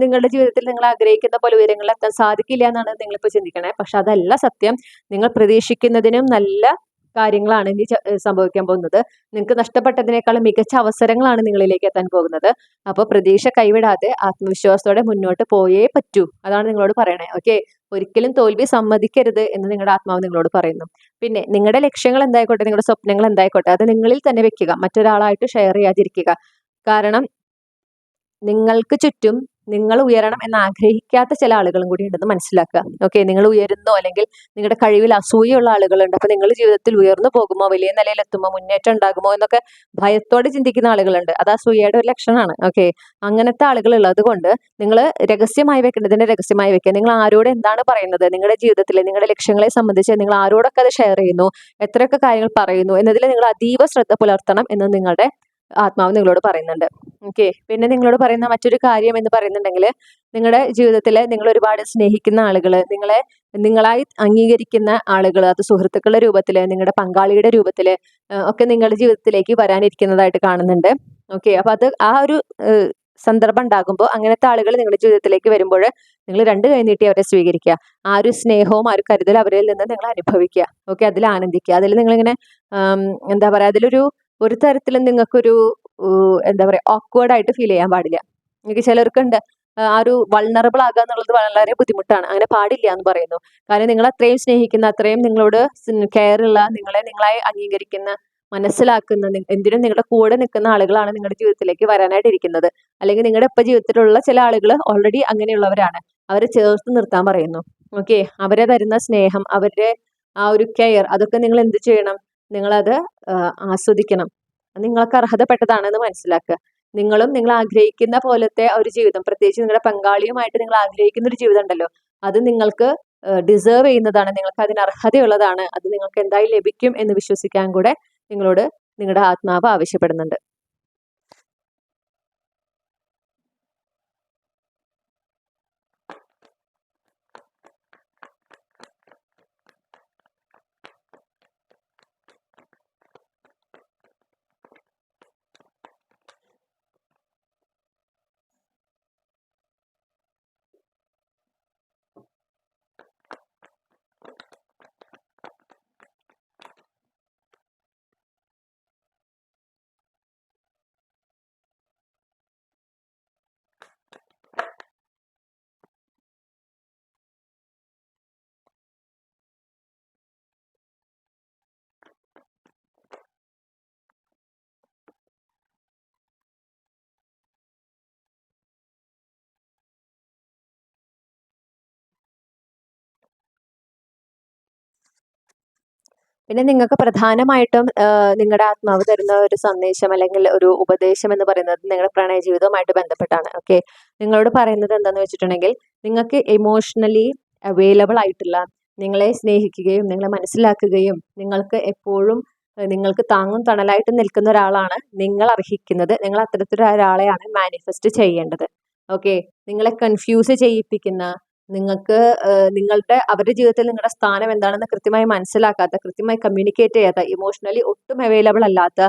നിങ്ങളുടെ ജീവിതത്തിൽ നിങ്ങൾ ആഗ്രഹിക്കുന്ന പോലെ ഉയരങ്ങളിൽ എത്താൻ സാധിക്കില്ല എന്നാണ് നിങ്ങളിപ്പോൾ ചിന്തിക്കണേ. പക്ഷെ അതല്ല സത്യം. നിങ്ങൾ പ്രതീക്ഷിക്കുന്നതിനും നല്ല കാര്യങ്ങളാണ് ഇനി സംഭവിക്കാൻ പോകുന്നത്. നിങ്ങൾക്ക് നഷ്ടപ്പെട്ടതിനേക്കാളും മികച്ച അവസരങ്ങളാണ് നിങ്ങളിലേക്ക് എത്താൻ പോകുന്നത്. അപ്പോൾ പ്രതീക്ഷ കൈവിടാതെ ആത്മവിശ്വാസത്തോടെ മുന്നോട്ട് പോയേ പറ്റൂ. അതാണ് നിങ്ങളോട് പറയണേ. ഓക്കെ, ഒരിക്കലും തോൽവി സമ്മതിക്കരുത് എന്ന് നിങ്ങളുടെ ആത്മാവ് നിങ്ങളോട് പറയുന്നു. പിന്നെ നിങ്ങളുടെ ലക്ഷ്യങ്ങൾ എന്തായിക്കോട്ടെ, നിങ്ങളുടെ സ്വപ്നങ്ങൾ എന്തായിക്കോട്ടെ, അത് നിങ്ങളിൽ തന്നെ വെക്കുക. മറ്റൊരാളായിട്ട് ഷെയർ ചെയ്യാതിരിക്കുക. കാരണം നിങ്ങൾക്ക് ചുറ്റും നിങ്ങൾ ഉയരണം എന്ന് ആഗ്രഹിക്കാത്ത ചില ആളുകളും കൂടി ഉണ്ടെന്ന് മനസ്സിലാക്കുക. ഓക്കെ, നിങ്ങൾ ഉയരുന്നോ അല്ലെങ്കിൽ നിങ്ങളുടെ കഴിവിൽ അസൂയുള്ള ആളുകളുണ്ട്. അപ്പൊ നിങ്ങൾ ജീവിതത്തിൽ ഉയർന്നു പോകുമോ, വലിയ നിലയിലെത്തുമോ, മുന്നേറ്റം ഉണ്ടാകുമോ എന്നൊക്കെ ഭയത്തോടെ ചിന്തിക്കുന്ന ആളുകളുണ്ട്. അത് അസൂയയുടെ ഒരു ലക്ഷണമാണ്. ഓക്കെ, അങ്ങനത്തെ ആളുകൾ ഉള്ളത് കൊണ്ട് നിങ്ങൾ രഹസ്യമായി വെക്കേണ്ടതിനെ രഹസ്യമായി വെക്കുക. നിങ്ങൾ ആരോട് എന്താണ് പറയുന്നത്, നിങ്ങളുടെ ജീവിതത്തിൽ നിങ്ങളുടെ ലക്ഷ്യങ്ങളെ സംബന്ധിച്ച് നിങ്ങൾ ആരോടൊക്കെ അത് ഷെയർ ചെയ്യുന്നു, എത്രയൊക്കെ കാര്യങ്ങൾ പറയുന്നു എന്നതിൽ നിങ്ങൾ അതീവ ശ്രദ്ധ പുലർത്തണം എന്ന് നിങ്ങളുടെ ആത്മാവ് നിങ്ങളോട് പറയുന്നുണ്ട്. ഓക്കെ, പിന്നെ നിങ്ങളോട് പറയുന്ന മറ്റൊരു കാര്യം എന്ന് പറയുന്നുണ്ടെങ്കിൽ നിങ്ങളുടെ ജീവിതത്തിൽ നിങ്ങൾ ഒരുപാട് സ്നേഹിക്കുന്ന ആളുകൾ, നിങ്ങളായി അംഗീകരിക്കുന്ന ആളുകൾ, അത് സുഹൃത്തുക്കളുടെ രൂപത്തിൽ, നിങ്ങളുടെ പങ്കാളിയുടെ രൂപത്തിൽ ഒക്കെ നിങ്ങളുടെ ജീവിതത്തിലേക്ക് വരാനിരിക്കുന്നതായിട്ട് കാണുന്നുണ്ട്. ഓക്കെ, അപ്പൊ അത് ആ ഒരു സന്ദർഭം ഉണ്ടാകുമ്പോൾ അങ്ങനത്തെ ആളുകൾ നിങ്ങളുടെ ജീവിതത്തിലേക്ക് വരുമ്പോൾ നിങ്ങൾ രണ്ട് കൈ നീട്ടി അവരെ സ്വീകരിക്കുക. ആ ഒരു സ്നേഹവും ആ ഒരു കരുതൽ അവരിൽ നിന്ന് നിങ്ങൾ അനുഭവിക്കുക. ഓക്കെ, അതിൽ ആനന്ദിക്കുക. അതിൽ നിങ്ങളിങ്ങനെ എന്താ പറയാ, അതിലൊരു ഒരു തരത്തിലും നിങ്ങൾക്കൊരു എന്താ പറയാ ഓക്വേർഡ് ആയിട്ട് ഫീൽ ചെയ്യാൻ പാടില്ല. എനിക്ക് ചിലർക്കുണ്ട് ആ ഒരു വൾണറബിൾ ആകുക എന്നുള്ളത് വളരെ ബുദ്ധിമുട്ടാണ്. അങ്ങനെ പാടില്ല എന്ന് പറയുന്നു. കാരണം നിങ്ങൾ അത്രയും സ്നേഹിക്കുന്ന, അത്രയും നിങ്ങളോട് കെയർ ഉള്ള, നിങ്ങളായി അംഗീകരിക്കുന്ന, മനസ്സിലാക്കുന്ന, എന്തിനും നിങ്ങളുടെ കൂടെ നിൽക്കുന്ന ആളുകളാണ് നിങ്ങളുടെ ജീവിതത്തിലേക്ക് വരാനായിട്ട് ഇരിക്കുന്നത്. അല്ലെങ്കിൽ നിങ്ങളുടെ ഇപ്പൊ ജീവിതത്തിലുള്ള ചില ആളുകൾ ഓൾറെഡി അങ്ങനെയുള്ളവരാണ്. അവരെ ചേർത്ത് നിർത്താൻ പറയുന്നു. ഓക്കെ, അവരെ തരുന്ന സ്നേഹം, അവരുടെ ആ ഒരു കെയർ, അതൊക്കെ നിങ്ങൾ എന്ത് ചെയ്യണം, നിങ്ങളത് ആസ്വദിക്കണം. നിങ്ങൾക്ക് അർഹതപ്പെട്ടതാണെന്ന് മനസ്സിലാക്കുക. നിങ്ങളും നിങ്ങൾ ആഗ്രഹിക്കുന്ന പോലത്തെ ഒരു ജീവിതം, പ്രത്യേകിച്ച് നിങ്ങളുടെ പങ്കാളിയുമായിട്ട് നിങ്ങൾ ആഗ്രഹിക്കുന്ന ഒരു ജീവിതം ഉണ്ടല്ലോ, അത് നിങ്ങൾക്ക് ഡിസേർവ് ചെയ്യുന്നതാണ്, നിങ്ങൾക്ക് അതിന് അർഹതയുള്ളതാണ്. അത് നിങ്ങൾക്ക് എന്തായി ലഭിക്കും എന്ന് വിശ്വസിക്കാൻ കൂടെ നിങ്ങളോട് നിങ്ങളുടെ ആത്മാവ് ആവശ്യപ്പെടുന്നുണ്ട്. പിന്നെ നിങ്ങൾക്ക് പ്രധാനമായിട്ടും നിങ്ങളുടെ ആത്മാവ് തരുന്ന ഒരു സന്ദേശം അല്ലെങ്കിൽ ഒരു ഉപദേശം എന്ന് പറയുന്നത് നിങ്ങളുടെ പ്രണയ ജീവിതവുമായിട്ട് ബന്ധപ്പെട്ടാണ്. ഓക്കെ, നിങ്ങളോട് പറയുന്നത് എന്താന്ന് വെച്ചിട്ടുണ്ടെങ്കിൽ നിങ്ങൾക്ക് ഇമോഷണലി അവൈലബിൾ ആയിട്ടുള്ള, നിങ്ങളെ സ്നേഹിക്കുകയും നിങ്ങളെ മനസ്സിലാക്കുകയും നിങ്ങൾക്ക് എപ്പോഴും നിങ്ങൾക്ക് താങ്ങും തണലായിട്ട് നിൽക്കുന്ന ഒരാളാണ് നിങ്ങൾ അർഹിക്കുന്നത്. നിങ്ങൾ അത്തരത്തിലൊരാളെയാണ് മാനിഫെസ്റ്റ് ചെയ്യേണ്ടത്. ഓക്കെ, നിങ്ങളെ കൺഫ്യൂസ് ചെയ്യിപ്പിക്കുന്ന, നിങ്ങൾക്ക് അവരുടെ ജീവിതത്തിൽ നിങ്ങളുടെ സ്ഥാനം എന്താണെന്ന് കൃത്യമായി മനസ്സിലാക്കാത്ത, കൃത്യമായി കമ്മ്യൂണിക്കേറ്റ് ചെയ്യാത്ത, ഇമോഷണലി ഒട്ടും അവൈലബിൾ അല്ലാത്ത,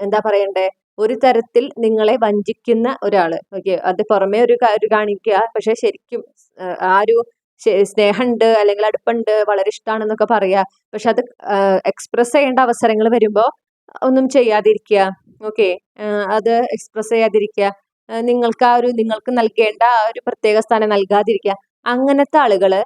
എന്താ പറയണ്ടേ, ഒരു തരത്തിൽ നിങ്ങളെ വഞ്ചിക്കുന്ന ഒരാള്. ഓക്കെ, അത് പുറമേ ഒരു കാണിക്കുക, പക്ഷെ ശരിക്കും ആ ഒരു സ്നേഹമുണ്ട് അല്ലെങ്കിൽ അടുപ്പുണ്ട്, വളരെ ഇഷ്ടമാണെന്നൊക്കെ പറയാ, പക്ഷെ അത് എക്സ്പ്രസ് ചെയ്യേണ്ട അവസരങ്ങൾ വരുമ്പോൾ ഒന്നും ചെയ്യാതിരിക്കുക. ഓക്കെ, അത് എക്സ്പ്രസ് ചെയ്യാതിരിക്കുക, നിങ്ങൾക്ക് നൽകേണ്ട ആ ഒരു പ്രത്യേക സ്ഥാനം നൽകാതിരിക്കുക. അങ്ങനത്തെ ആളുകള്,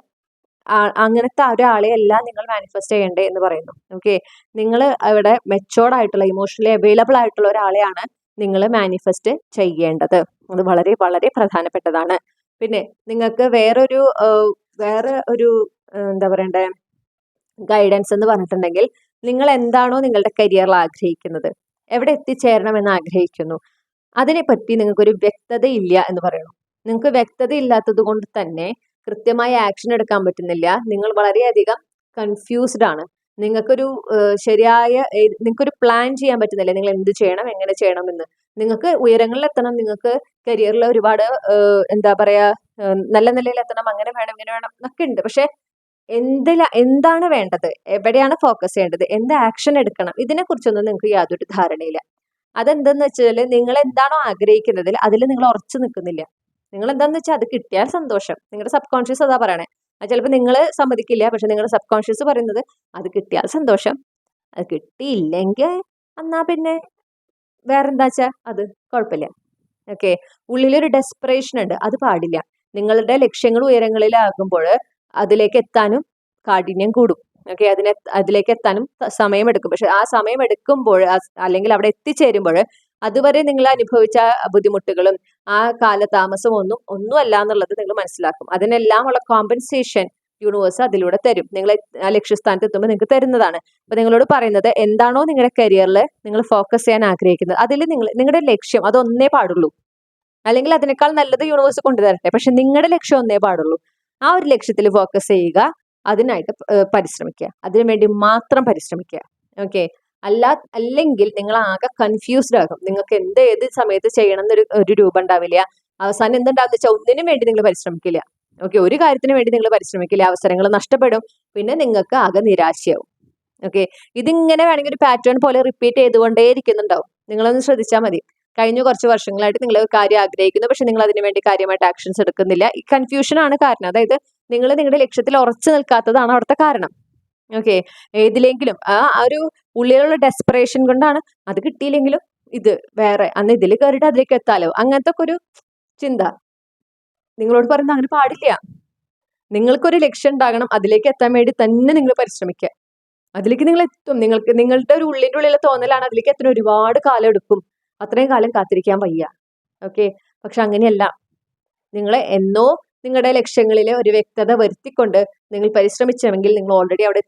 അങ്ങനത്തെ ഒരാളെ അല്ല നിങ്ങൾ മാനിഫെസ്റ്റ് ചെയ്യണ്ടേ എന്ന് പറയുന്നു. ഓക്കെ, നിങ്ങൾ അവിടെ മെച്ചോർഡ് ആയിട്ടുള്ള, ഇമോഷണലി അവൈലബിൾ ആയിട്ടുള്ള ഒരാളെയാണ് നിങ്ങൾ മാനിഫെസ്റ്റ് ചെയ്യേണ്ടത്. അത് വളരെ വളരെ പ്രധാനപ്പെട്ടതാണ്. പിന്നെ നിങ്ങൾക്ക് വേറെ ഒരു എന്താ പറയണ്ടേ ഗൈഡൻസ് എന്ന് പറഞ്ഞിട്ടുണ്ടെങ്കിൽ, നിങ്ങൾ എന്താണോ നിങ്ങളുടെ കരിയറിൽ ആഗ്രഹിക്കുന്നത്, എവിടെ എത്തിച്ചേരണമെന്ന് ആഗ്രഹിക്കുന്നു, അതിനെപ്പറ്റി നിങ്ങൾക്കൊരു വ്യക്തത ഇല്ല എന്ന് പറയുന്നു. നിങ്ങൾക്ക് വ്യക്തത ഇല്ലാത്തത് കൊണ്ട് തന്നെ കൃത്യമായ ആക്ഷൻ എടുക്കാൻ പറ്റുന്നില്ല. നിങ്ങൾ വളരെയധികം കൺഫ്യൂസ്ഡ് ആണ്. നിങ്ങൾക്കൊരു ശരിയായ നിങ്ങൾക്കൊരു പ്ലാൻ ചെയ്യാൻ പറ്റുന്നില്ല. നിങ്ങൾ എന്ത് ചെയ്യണം, എങ്ങനെ ചെയ്യണമെന്ന്. നിങ്ങൾക്ക് ഉയരങ്ങളിൽ എത്തണം, നിങ്ങൾക്ക് കരിയറിൽ ഒരുപാട് എന്താ പറയാ നല്ല നിലയിൽ എത്തണം, അങ്ങനെ വേണം, ഇങ്ങനെ വേണം എന്നൊക്കെ ഉണ്ട്. പക്ഷെ എന്താണ് വേണ്ടത്, എവിടെയാണ് ഫോക്കസ് ചെയ്യേണ്ടത്, എന്ത് ആക്ഷൻ എടുക്കണം, ഇതിനെക്കുറിച്ചൊന്നും നിങ്ങൾക്ക് യാതൊരു ധാരണയില്ല. അതെന്തെന്ന് വെച്ചാൽ നിങ്ങൾ എന്താണോ ആഗ്രഹിക്കുന്നത് അതിൽ നിങ്ങൾ ഉറച്ചു നിൽക്കുന്നില്ല. നിങ്ങൾ എന്താന്ന് വെച്ചാൽ അത് കിട്ടിയാൽ സന്തോഷം. നിങ്ങളുടെ സബ് കോൺഷ്യസ് അതാ പറയണേ. അത് ചിലപ്പോൾ നിങ്ങൾ സമ്മതിക്കില്ല, പക്ഷെ നിങ്ങളുടെ സബ് കോൺഷ്യസ് പറയുന്നത് അത് കിട്ടിയാൽ സന്തോഷം, അത് കിട്ടിയില്ലെങ്കിൽ എന്നാ പിന്നെ വേറെന്താ വെച്ചാൽ അത് കുഴപ്പമില്ല. ഓക്കെ, ഉള്ളിലൊരു ഡെസ്പറേഷൻ ഉണ്ട്, അത് പാടില്ല. നിങ്ങളുടെ ലക്ഷ്യങ്ങൾ ഉയരങ്ങളിലാകുമ്പോൾ അതിലേക്ക് എത്താനും കാഠിന്യം കൂടും. ഓക്കെ, അതിലേക്ക് എത്താനും സമയമെടുക്കും. പക്ഷെ ആ സമയം എടുക്കുമ്പോൾ അല്ലെങ്കിൽ അവിടെ എത്തിച്ചേരുമ്പോൾ അതുവരെ നിങ്ങൾ അനുഭവിച്ച ബുദ്ധിമുട്ടുകളും ആ കാലതാമസം ഒന്നുമല്ല എന്നുള്ളത് നിങ്ങൾ മനസ്സിലാക്കും. അതിനെല്ലാം ഉള്ള കോമ്പൻസേഷൻ യൂണിവേഴ്സ് അതിലൂടെ തരും. നിങ്ങൾ ആ ലക്ഷ്യസ്ഥാനത്ത് എത്തുമ്പോൾ നിങ്ങൾക്ക് തരുന്നതാണ്. അപ്പൊ നിങ്ങളോട് പറയുന്നത് എന്താണോ നിങ്ങളുടെ കരിയറിൽ നിങ്ങൾ ഫോക്കസ് ചെയ്യാൻ ആഗ്രഹിക്കുന്നത് അതിൽ നിങ്ങളുടെ ലക്ഷ്യം അതൊന്നേ പാടുള്ളൂ. അല്ലെങ്കിൽ അതിനേക്കാൾ നല്ലത് യൂണിവേഴ്സ് കൊണ്ടുതരട്ടെ, പക്ഷെ നിങ്ങളുടെ ലക്ഷ്യം ഒന്നേ പാടുള്ളൂ. ആ ഒരു ലക്ഷ്യത്തിൽ ഫോക്കസ് ചെയ്യുക, അതിനായിട്ട് പരിശ്രമിക്കുക, അതിനുവേണ്ടി മാത്രം പരിശ്രമിക്കുക. ഓക്കെ, അല്ലെങ്കിൽ നിങ്ങൾ ആകെ കൺഫ്യൂസ്ഡ് ആകും. നിങ്ങൾക്ക് ഏത് സമയത്ത് ചെയ്യണം എന്നൊരു രൂപം ഉണ്ടാവില്ല. അവസാനം എന്തുണ്ടാവുന്ന വെച്ചാൽ ഒന്നിനും വേണ്ടി നിങ്ങൾ പരിശ്രമിക്കില്ല. ഓക്കെ, ഒരു കാര്യത്തിന് വേണ്ടി നിങ്ങൾ പരിശ്രമിക്കില്ല, അവസരങ്ങൾ നഷ്ടപ്പെടും, പിന്നെ നിങ്ങൾക്ക് ആകെ നിരാശയാവും. ഓക്കെ, ഇതിങ്ങനെ വേണമെങ്കിൽ ഒരു പാറ്റേൺ പോലെ റിപ്പീറ്റ് ചെയ്തുകൊണ്ടേ ഇരിക്കുന്നുണ്ടാവും. നിങ്ങളൊന്ന് ശ്രദ്ധിച്ചാൽ മതി. കഴിഞ്ഞ കുറച്ച് വർഷങ്ങളായിട്ട് നിങ്ങൾ ഒരു കാര്യം ആഗ്രഹിക്കുന്നു, പക്ഷെ നിങ്ങൾ അതിനു വേണ്ടി കാര്യമായിട്ട് ആക്ഷൻസ് എടുക്കുന്നില്ല. ഈ കൺഫ്യൂഷൻ ആണ് കാരണം. അതായത് നിങ്ങൾ നിങ്ങളുടെ ലക്ഷ്യത്തിൽ ഉറച്ചു നിൽക്കാത്തതാണ് അവിടുത്തെ കാരണം. ഓക്കെ, ഏതിലെങ്കിലും ആ ഒരു ഉള്ളിലുള്ള ഡെസ്പറേഷൻ കൊണ്ടാണ് അത് കിട്ടിയില്ലെങ്കിലും ഇത് വേറെ, അന്ന് ഇതിൽ കയറിയിട്ട് അതിലേക്ക് എത്താലോ, അങ്ങനത്തെ ഒക്കെ ഒരു ചിന്ത. നിങ്ങളോട് പറയുന്നത് അങ്ങനെ പാടില്ല. നിങ്ങൾക്കൊരു ലക്ഷ്യം ഉണ്ടാകണം, അതിലേക്ക് എത്താൻ വേണ്ടി തന്നെ നിങ്ങൾ പരിശ്രമിക്കുക. അതിലേക്ക് നിങ്ങൾ എത്തും. നിങ്ങളുടെ ഒരു ഉള്ളിൻ്റെ ഉള്ളിലെ തോന്നലാണ് അതിലേക്ക് എത്താൻ ഒരുപാട് കാലം എടുക്കും, അത്രയും കാലം കാത്തിരിക്കാൻ വയ്യ. ഓക്കെ, പക്ഷെ അങ്ങനെയല്ല. നിങ്ങളെ നിങ്ങളുടെ ലക്ഷ്യങ്ങളിൽ ഒരു വ്യക്തത വരുത്തിക്കൊണ്ട് നിങ്ങൾ പരിശ്രമിച്ചെങ്കിൽ നിങ്ങൾ ഓൾറെഡി അവിടെ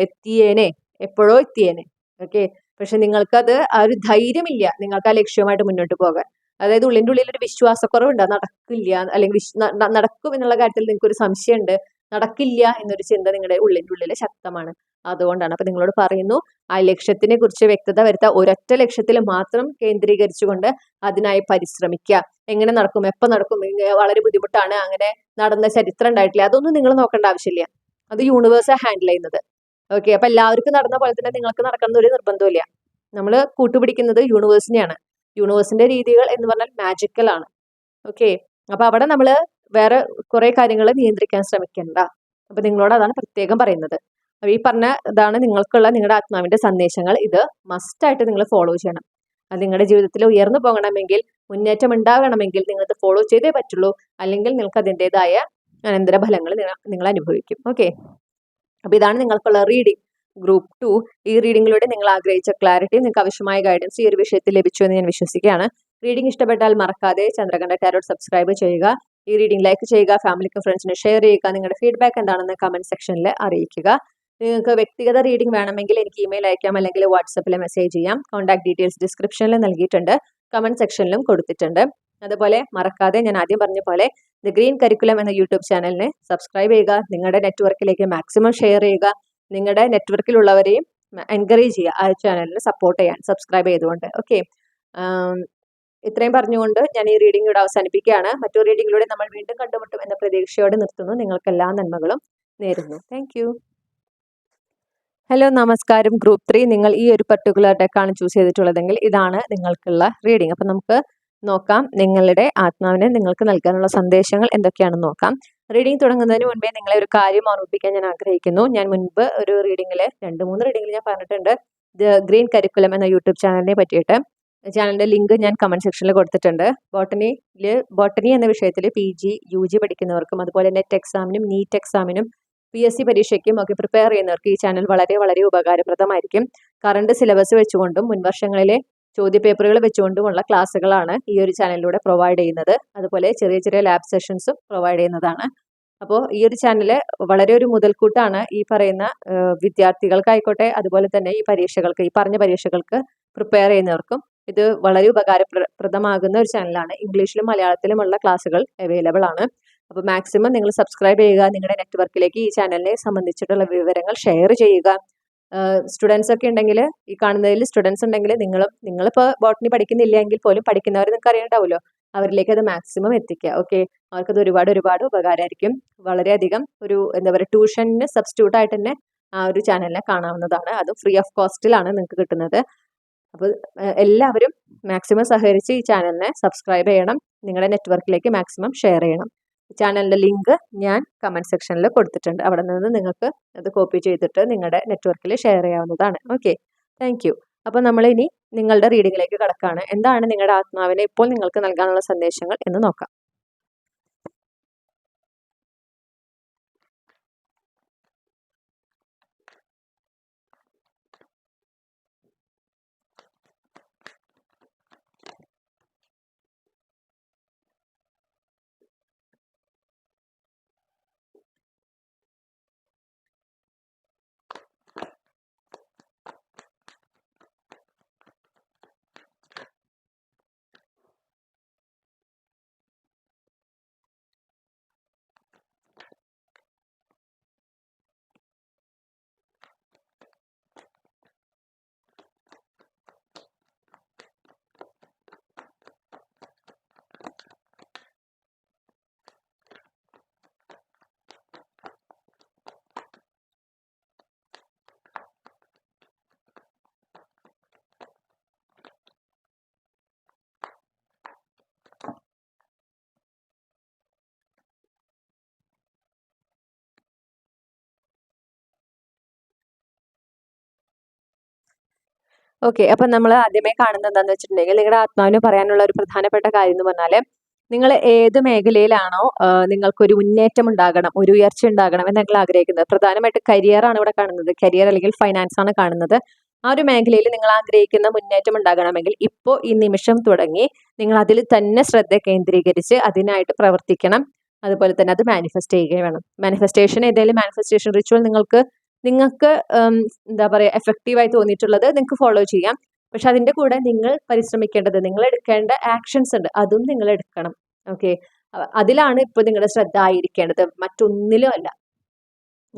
എത്തിയേനെ, എപ്പോഴോ എത്തിയേനെ. ഓക്കെ, പക്ഷെ നിങ്ങൾക്കത് ആ ഒരു ധൈര്യമില്ല, നിങ്ങൾക്ക് ആ ലക്ഷ്യവുമായിട്ട് മുന്നോട്ട് പോകാൻ. അതായത് ഉള്ളിൻ്റെ ഉള്ളിൽ ഒരു വിശ്വാസക്കുറവുണ്ട്, നടക്കില്ല, അല്ലെങ്കിൽ നടക്കും എന്നുള്ള കാര്യത്തിൽ നിങ്ങൾക്ക് ഒരു സംശയമുണ്ട്, നടക്കില്ല എന്നൊരു ചിന്ത നിങ്ങളുടെ ഉള്ളിൻ്റെ ഉള്ളിൽ ശക്തമാണ്. അതുകൊണ്ടാണ്. അപ്പൊ നിങ്ങളോട് പറയുന്നു, ആ ലക്ഷ്യത്തിനെ കുറിച്ച് വ്യക്തത വരുത്താൻ ഒരൊറ്റ ലക്ഷ്യത്തിൽ മാത്രം കേന്ദ്രീകരിച്ചുകൊണ്ട് അതിനായി പരിശ്രമിക്കുക. എങ്ങനെ നടക്കും, എപ്പോൾ നടക്കും, വളരെ ബുദ്ധിമുട്ടാണ്, അങ്ങനെ നടന്ന ചരിത്രം ഉണ്ടായിട്ടില്ല, അതൊന്നും നിങ്ങൾ നോക്കേണ്ട ആവശ്യമില്ല. അത് യൂണിവേഴ്സ് ഹാൻഡിൽ ചെയ്യുന്നത്. ഓക്കെ, അപ്പൊ എല്ലാവർക്കും നടന്ന പോലെ തന്നെ നിങ്ങൾക്ക് നടക്കുന്ന ഒരു നിർബന്ധമില്ല. നമ്മൾ കൂട്ടുപിടിക്കുന്നത് യൂണിവേഴ്സിനെയാണ്. യൂണിവേഴ്സിന്റെ രീതികൾ എന്ന് പറഞ്ഞാൽ മാജിക്കൽ ആണ്. ഓക്കെ, അപ്പൊ അവിടെ നമ്മൾ വേറെ കുറെ കാര്യങ്ങൾ നിയന്ത്രിക്കാൻ ശ്രമിക്കണ്ട. അപ്പൊ നിങ്ങളോട് അതാണ് പ്രത്യേകം പറയുന്നത്. അപ്പൊ ഈ പറഞ്ഞ ഇതാണ് നിങ്ങൾക്കുള്ള നിങ്ങളുടെ ആത്മാവിന്റെ സന്ദേശങ്ങൾ. ഇത് മസ്റ്റായിട്ട് നിങ്ങൾ ഫോളോ ചെയ്യണം. അത് നിങ്ങളുടെ ജീവിതത്തിൽ ഉയർന്നു പോകണമെങ്കിൽ, മുന്നേറ്റം ഉണ്ടാകണമെങ്കിൽ നിങ്ങളിത് ഫോളോ ചെയ്തേ പറ്റുള്ളൂ. അല്ലെങ്കിൽ നിങ്ങൾക്ക് അതിൻ്റെതായ അനന്തര ഫലങ്ങൾ നിങ്ങൾ അനുഭവിക്കും. ഓക്കെ, അപ്പൊ ഇതാണ് നിങ്ങൾക്കുള്ള റീഡിംഗ് ഗ്രൂപ്പ് 2. ഈ റീഡിങ്ങിലൂടെ നിങ്ങൾ ആഗ്രഹിച്ച ക്ലാരിറ്റി, നിങ്ങൾക്ക് ആവശ്യമായ ഗൈഡൻസ് ഈ ഒരു വിഷയത്തിൽ ലഭിച്ചു എന്ന് ഞാൻ വിശ്വസിക്കുകയാണ്. റീഡിംഗ് ഇഷ്ടപ്പെട്ടാൽ മറക്കാതെ ചന്ദ്രകണ്ഠ ടാരോട്ട് സബ്സ്ക്രൈബ് ചെയ്യുക. ഈ റീഡിംഗ് ലൈക്ക് ചെയ്യുക, ഫാമിലിക്കും ഫ്രണ്ട്സിന് ഷെയർ ചെയ്യുക. നിങ്ങളുടെ ഫീഡ്ബാക്ക് എന്താണെന്ന് കമന്റ് സെക്ഷനിൽ അറിയിക്കുക. നിങ്ങൾക്ക് വ്യക്തിഗത റീഡിംഗ് വേണമെങ്കിൽ എനിക്ക് ഇമെയിൽ അയക്കാം, അല്ലെങ്കിൽ വാട്സപ്പിൽ മെസ്സേജ് ചെയ്യാം. കോൺടാക്ട് ഡീറ്റെയിൽസ് ഡിസ്ക്രിപ്ഷനിൽ നൽകിയിട്ടുണ്ട്, കമന്റ് സെക്ഷനിലും കൊടുത്തിട്ടുണ്ട്. അതുപോലെ മറക്കാതെ ഞാൻ ആദ്യം പറഞ്ഞ പോലെ ദ ഗ്രീൻ കരിക്കുലം എന്ന യൂട്യൂബ് ചാനലിനെ സബ്സ്ക്രൈബ് ചെയ്യുക. നിങ്ങളുടെ നെറ്റ്വർക്കിലേക്ക് മാക്സിമം ഷെയർ ചെയ്യുക. നിങ്ങളുടെ നെറ്റ്വർക്കിലുള്ളവരെയും എൻകറേജ് ചെയ്യുക ആ ചാനലിനെ സപ്പോർട്ട് ചെയ്യാൻ, സബ്സ്ക്രൈബ് ചെയ്തുകൊണ്ട്. ഓക്കെ, ഇത്രയും പറഞ്ഞുകൊണ്ട് ഞാൻ ഈ റീഡിംഗ് ഇവിടെ അവസാനിപ്പിക്കുകയാണ്. മറ്റൊരു റീഡിങ്ങിലൂടെ നമ്മൾ വീണ്ടും കണ്ടുമുട്ടും എന്ന പ്രതീക്ഷയോടെ നിർത്തുന്നു. നിങ്ങൾക്ക് എല്ലാ നന്മകളും നേരുന്നു. Thank you. ഹലോ, നമസ്കാരം. ഗ്രൂപ്പ് 3, നിങ്ങൾ ഈ ഒരു പർട്ടിക്കുലർ ഡെക്കാണ് ചൂസ് ചെയ്തിട്ടുള്ളതെങ്കിൽ ഇതാണ് നിങ്ങൾക്കുള്ള റീഡിംഗ്. അപ്പം നമുക്ക് നോക്കാം നിങ്ങളുടെ ആത്മാവിനെ നിങ്ങൾക്ക് നൽകാനുള്ള സന്ദേശങ്ങൾ എന്തൊക്കെയാണെന്ന് നോക്കാം. റീഡിംഗ് തുടങ്ങുന്നതിന് മുൻപേ നിങ്ങളെ ഒരു കാര്യം ഓർമ്മിപ്പിക്കാൻ ഞാൻ ആഗ്രഹിക്കുന്നു. ഞാൻ മുൻപ് ഒരു റീഡിങ്ങിൽ 2-3 റീഡിങ്ങിൽ ഞാൻ പറഞ്ഞിട്ടുണ്ട് ദ ഗ്രീൻ കരിക്കുലം എന്ന യൂട്യൂബ് ചാനലിനെ പറ്റിയിട്ട്. ചാനലിന്റെ ലിങ്ക് ഞാൻ കമന്റ് സെക്ഷനിൽ കൊടുത്തിട്ടുണ്ട്. ബോട്ടണി എന്ന വിഷയത്തിൽ PG UG പഠിക്കുന്നവർക്കും അതുപോലെ നെറ്റ് എക്സാമിനും നീറ്റ് എക്സാമിനും PSC പരീക്ഷയ്ക്കും ഒക്കെ പ്രിപ്പയർ ചെയ്യുന്നവർക്ക് ഈ ചാനൽ വളരെ വളരെ ഉപകാരപ്രദമായിരിക്കും. കറണ്ട് സിലബസ് വെച്ചുകൊണ്ടും മുൻവർഷങ്ങളിലെ ചോദ്യപേപ്പറുകൾ വെച്ചുകൊണ്ടുമുള്ള ക്ലാസ്സുകളാണ് ഈ ഒരു ചാനലിലൂടെ പ്രൊവൈഡ് ചെയ്യുന്നത്. അതുപോലെ ചെറിയ ചെറിയ ലാബ് സെഷൻസും പ്രൊവൈഡ് ചെയ്യുന്നതാണ്. അപ്പോൾ ഈ ഒരു ചാനൽ വളരെ ഒരു മുതൽക്കൂട്ടാണ് ഈ പറയുന്ന വിദ്യാർത്ഥികൾക്കായിക്കോട്ടെ, അതുപോലെ തന്നെ ഈ പറഞ്ഞ പരീക്ഷകൾക്ക് പ്രിപ്പയർ ചെയ്യുന്നവർക്കും ഇത് വളരെ ഉപകാരപ്രദമാകുന്ന ഒരു ചാനലാണ്. ഇംഗ്ലീഷിലും മലയാളത്തിലുമുള്ള ക്ലാസ്സുകൾ അവൈലബിൾ ആണ്. അപ്പോൾ മാക്സിമം നിങ്ങൾ സബ്സ്ക്രൈബ് ചെയ്യുക. നിങ്ങളുടെ നെറ്റ്വർക്കിലേക്ക് ഈ ചാനലിനെ സംബന്ധിച്ചിട്ടുള്ള വിവരങ്ങൾ ഷെയർ ചെയ്യുക. സ്റ്റുഡൻസ് ഒക്കെ ഉണ്ടെങ്കിൽ, ഈ കാണുന്നതിൽ സ്റ്റുഡൻസ് ഉണ്ടെങ്കിൽ നിങ്ങളിപ്പോൾ ബോട്ടണി പഠിക്കുന്നില്ല എങ്കിൽ പോലും പഠിക്കുന്നവർ നിങ്ങൾക്ക് അറിയണ്ടാവുമല്ലോ, അവരിലേക്ക് അത് മാക്സിമം എത്തിക്കുക. ഓക്കെ, അവർക്കത് ഒരുപാട് ഒരുപാട് ഉപകാരമായിരിക്കും. വളരെയധികം ഒരു എന്താ പറയുക, ട്യൂഷന് സബ്സ്റ്റിറ്റ്യൂട്ട് ആയിട്ട് തന്നെ ആ ഒരു ചാനലിനെ കാണാവുന്നതാണ്. അത് ഫ്രീ ഓഫ് കോസ്റ്റിലാണ് നിങ്ങൾക്ക് കിട്ടുന്നത്. അപ്പോൾ എല്ലാവരും മാക്സിമം സഹകരിച്ച് ഈ ചാനലിനെ സബ്സ്ക്രൈബ് ചെയ്യണം, നിങ്ങളുടെ നെറ്റ്വർക്കിലേക്ക് മാക്സിമം ഷെയർ ചെയ്യണം. ചാനലിൻ്റെ ലിങ്ക് ഞാൻ കമൻറ്റ് സെക്ഷനിൽ കൊടുത്തിട്ടുണ്ട്. അവിടെ നിന്ന് നിങ്ങൾക്ക് അത് കോപ്പി ചെയ്തിട്ട് നിങ്ങളുടെ നെറ്റ്വർക്കിൽ ഷെയർ ചെയ്യാവുന്നതാണ്. Okay, thank you. അപ്പോൾ നമ്മളിനി നിങ്ങളുടെ റീഡിങ്ങിലേക്ക് കടക്കുകയാണ്. എന്താണ് നിങ്ങളുടെ ആത്മാവിനെ ഇപ്പോൾ നിങ്ങൾക്ക് നൽകാനുള്ള സന്ദേശങ്ങൾ എന്ന് നോക്കാം. ഓക്കെ, അപ്പം നമ്മൾ ആദ്യമേ കാണുന്നത് എന്താണെന്ന് വെച്ചിട്ടുണ്ടെങ്കിൽ, നിങ്ങളുടെ ആത്മാവിന് പറയാനുള്ള ഒരു പ്രധാനപ്പെട്ട കാര്യം എന്ന് പറഞ്ഞാൽ, നിങ്ങൾ ഏത് മേഖലയിലാണോ നിങ്ങൾക്കൊരു മുന്നേറ്റം ഉണ്ടാകണം, ഒരു ഉയർച്ച ഉണ്ടാകണം എന്ന് നിങ്ങൾ ആഗ്രഹിക്കുന്നത്, പ്രധാനമായിട്ട് കരിയറാണ് ഇവിടെ കാണുന്നത്, കരിയർ അല്ലെങ്കിൽ ഫൈനാൻസ് ആണ് കാണുന്നത്. ആ ഒരു മേഖലയിൽ നിങ്ങൾ ആഗ്രഹിക്കുന്ന മുന്നേറ്റം ഉണ്ടാകണമെങ്കിൽ ഇപ്പോൾ ഈ നിമിഷം തുടങ്ങി നിങ്ങൾ അതിൽ തന്നെ ശ്രദ്ധ കേന്ദ്രീകരിച്ച് അതിനായിട്ട് പ്രവർത്തിക്കണം. അതുപോലെ തന്നെ അത് മാനിഫെസ്റ്റ് ചെയ്യുകയും വേണം. മാനിഫെസ്റ്റേഷൻ, ഏതെങ്കിലും മാനിഫെസ്റ്റേഷൻ റിച്വൽ നിങ്ങൾക്ക് എന്താ പറയുക, എഫക്റ്റീവായി തോന്നിയിട്ടുള്ളത് നിങ്ങൾക്ക് ഫോളോ ചെയ്യാം. പക്ഷെ അതിൻ്റെ കൂടെ നിങ്ങൾ പരിശ്രമിക്കേണ്ടത്, നിങ്ങൾ എടുക്കേണ്ട ആക്ഷൻസ് ഉണ്ട്, അതും നിങ്ങൾ എടുക്കണം. ഓക്കെ, അതിലാണ് ഇപ്പോൾ നിങ്ങളുടെ ശ്രദ്ധ ആയിരിക്കേണ്ടത്, മറ്റൊന്നിലും അല്ല.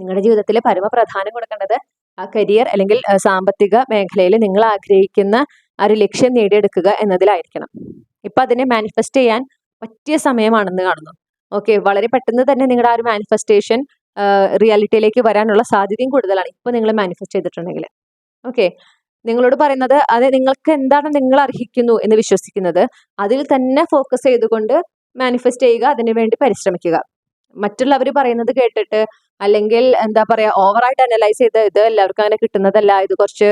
നിങ്ങളുടെ ജീവിതത്തിൽ പരമപ്രധാനം കൊടുക്കേണ്ടത് ആ കരിയർ അല്ലെങ്കിൽ സാമ്പത്തിക മേഖലയിൽ നിങ്ങൾ ആഗ്രഹിക്കുന്ന ആ ഒരു ലക്ഷ്യം നേടിയെടുക്കുക എന്നതിലായിരിക്കണം. ഇപ്പൊ അതിനെ മാനിഫെസ്റ്റ് ചെയ്യാൻ പറ്റിയ സമയമാണെന്ന് കാണുന്നു. ഓക്കെ, വളരെ പെട്ടെന്ന് തന്നെ നിങ്ങളുടെ ആ ഒരു മാനിഫെസ്റ്റേഷൻ റിയാലിറ്റിയിലേക്ക് വരാനുള്ള സാധ്യതയും കൂടുതലാണ് ഇപ്പൊ നിങ്ങൾ മാനിഫെസ്റ്റ് ചെയ്തിട്ടുണ്ടെങ്കിൽ. ഓക്കെ, നിങ്ങളോട് പറയുന്നത് അത് നിങ്ങൾക്ക് എന്താണ് നിങ്ങൾ അർഹിക്കുന്നു എന്ന് വിശ്വസിക്കുന്നത്, അതിൽ തന്നെ ഫോക്കസ് ചെയ്തുകൊണ്ട് മാനിഫെസ്റ്റ് ചെയ്യുക, അതിനു വേണ്ടി പരിശ്രമിക്കുക. മറ്റുള്ളവർ പറയുന്നത് കേട്ടിട്ട് അല്ലെങ്കിൽ എന്താ പറയാ, ഓവറായിട്ട് അനലൈസ് ചെയ്ത് ഇത് എല്ലാവർക്കും അങ്ങനെ കിട്ടുന്നതല്ല, ഇത് കുറച്ച്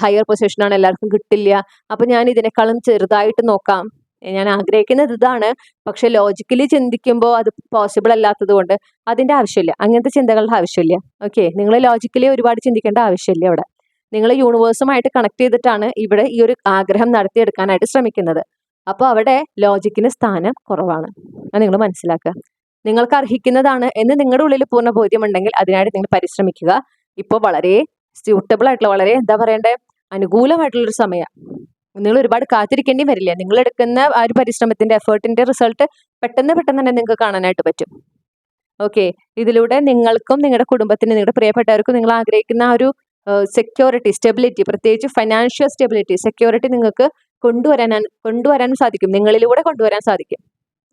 ഹയർ പൊസിഷനാണ്, എല്ലാവർക്കും കിട്ടില്ല, അപ്പൊ ഞാൻ ഇതിനേക്കാളും ചെറുതായിട്ട് നോക്കാം, ഞാൻ ആഗ്രഹിക്കുന്നത് ഇതാണ്, പക്ഷെ ലോജിക്കലി ചിന്തിക്കുമ്പോൾ അത് പോസിബിൾ അല്ലാത്തത് കൊണ്ട് അതിന്റെ ആവശ്യമില്ല, അങ്ങനത്തെ ചിന്തകളുടെ ആവശ്യമില്ല. ഓക്കെ, നിങ്ങൾ ലോജിക്കലി ഒരുപാട് ചിന്തിക്കേണ്ട ആവശ്യമില്ല. ഇവിടെ നിങ്ങൾ യൂണിവേഴ്സുമായിട്ട് കണക്ട് ചെയ്തിട്ടാണ് ഇവിടെ ഈ ഒരു ആഗ്രഹം നടത്തിയെടുക്കാനായിട്ട് ശ്രമിക്കുന്നത്. അപ്പോൾ അവിടെ ലോജിക്കിന് സ്ഥാനം കുറവാണ്, അത് നിങ്ങൾ മനസ്സിലാക്കുക. നിങ്ങൾക്ക് അർഹിക്കുന്നതാണ് എന്ന് നിങ്ങളുടെ ഉള്ളിൽ പൂർണ്ണ ബോധ്യമുണ്ടെങ്കിൽ അതിനായിട്ട് നിങ്ങൾ പരിശ്രമിക്കുക. ഇപ്പോൾ വളരെ സ്യൂട്ടബിൾ ആയിട്ടുള്ള, വളരെ എന്താ പറയണ്ടേ, അനുകൂലമായിട്ടുള്ളൊരു സമയം. നിങ്ങൾ ഒരുപാട് കാത്തിരിക്കേണ്ടി വരില്ല. നിങ്ങൾ എടുക്കുന്ന ആ ഒരു പരിശ്രമത്തിന്റെ, എഫേർട്ടിന്റെ റിസൾട്ട് പെട്ടെന്ന് പെട്ടെന്ന് തന്നെ നിങ്ങൾക്ക് കാണാനായിട്ട് പറ്റും. ഓക്കെ, ഇതിലൂടെ നിങ്ങൾക്കും നിങ്ങളുടെ കുടുംബത്തിനും നിങ്ങളുടെ പ്രിയപ്പെട്ടവർക്കും നിങ്ങൾ ആഗ്രഹിക്കുന്ന ആ ഒരു സെക്യൂരിറ്റി, സ്റ്റെബിലിറ്റി, പ്രത്യേകിച്ച് ഫൈനാൻഷ്യൽ സ്റ്റെബിലിറ്റി, സെക്യൂരിറ്റി നിങ്ങൾക്ക് കൊണ്ടുവരാനും സാധിക്കും, നിങ്ങളിലൂടെ കൊണ്ടുവരാൻ സാധിക്കും.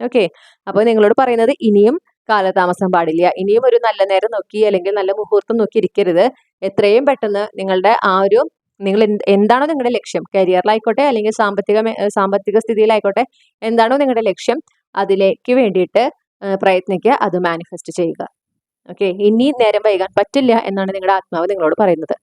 ഓക്കെ, അപ്പോൾ നിങ്ങളോട് പറയുന്നത് ഇനിയും കാലതാമസം പാടില്ല, ഇനിയും ഒരു നല്ല നേരം നോക്കി അല്ലെങ്കിൽ നല്ല മുഹൂർത്തം നോക്കി ഇരിക്കരുത്. എത്രയും പെട്ടെന്ന് നിങ്ങളുടെ ആ ഒരു, നിങ്ങൾ എന്താണോ നിങ്ങളുടെ ലക്ഷ്യം, കരിയറിലായിക്കോട്ടെ അല്ലെങ്കിൽ സാമ്പത്തിക സ്ഥിതിയിലായിക്കോട്ടെ, എന്താണോ നിങ്ങളുടെ ലക്ഷ്യം അതിലേക്ക് വേണ്ടിയിട്ട് പ്രയത്നിക്കുക, അത് മാനിഫെസ്റ്റ് ചെയ്യുക. ഓക്കെ, ഇനി നേരം വൈകാൻ പറ്റില്ല എന്നാണ് നിങ്ങളുടെ ആത്മാവ് നിങ്ങളോട് പറയുന്നത്.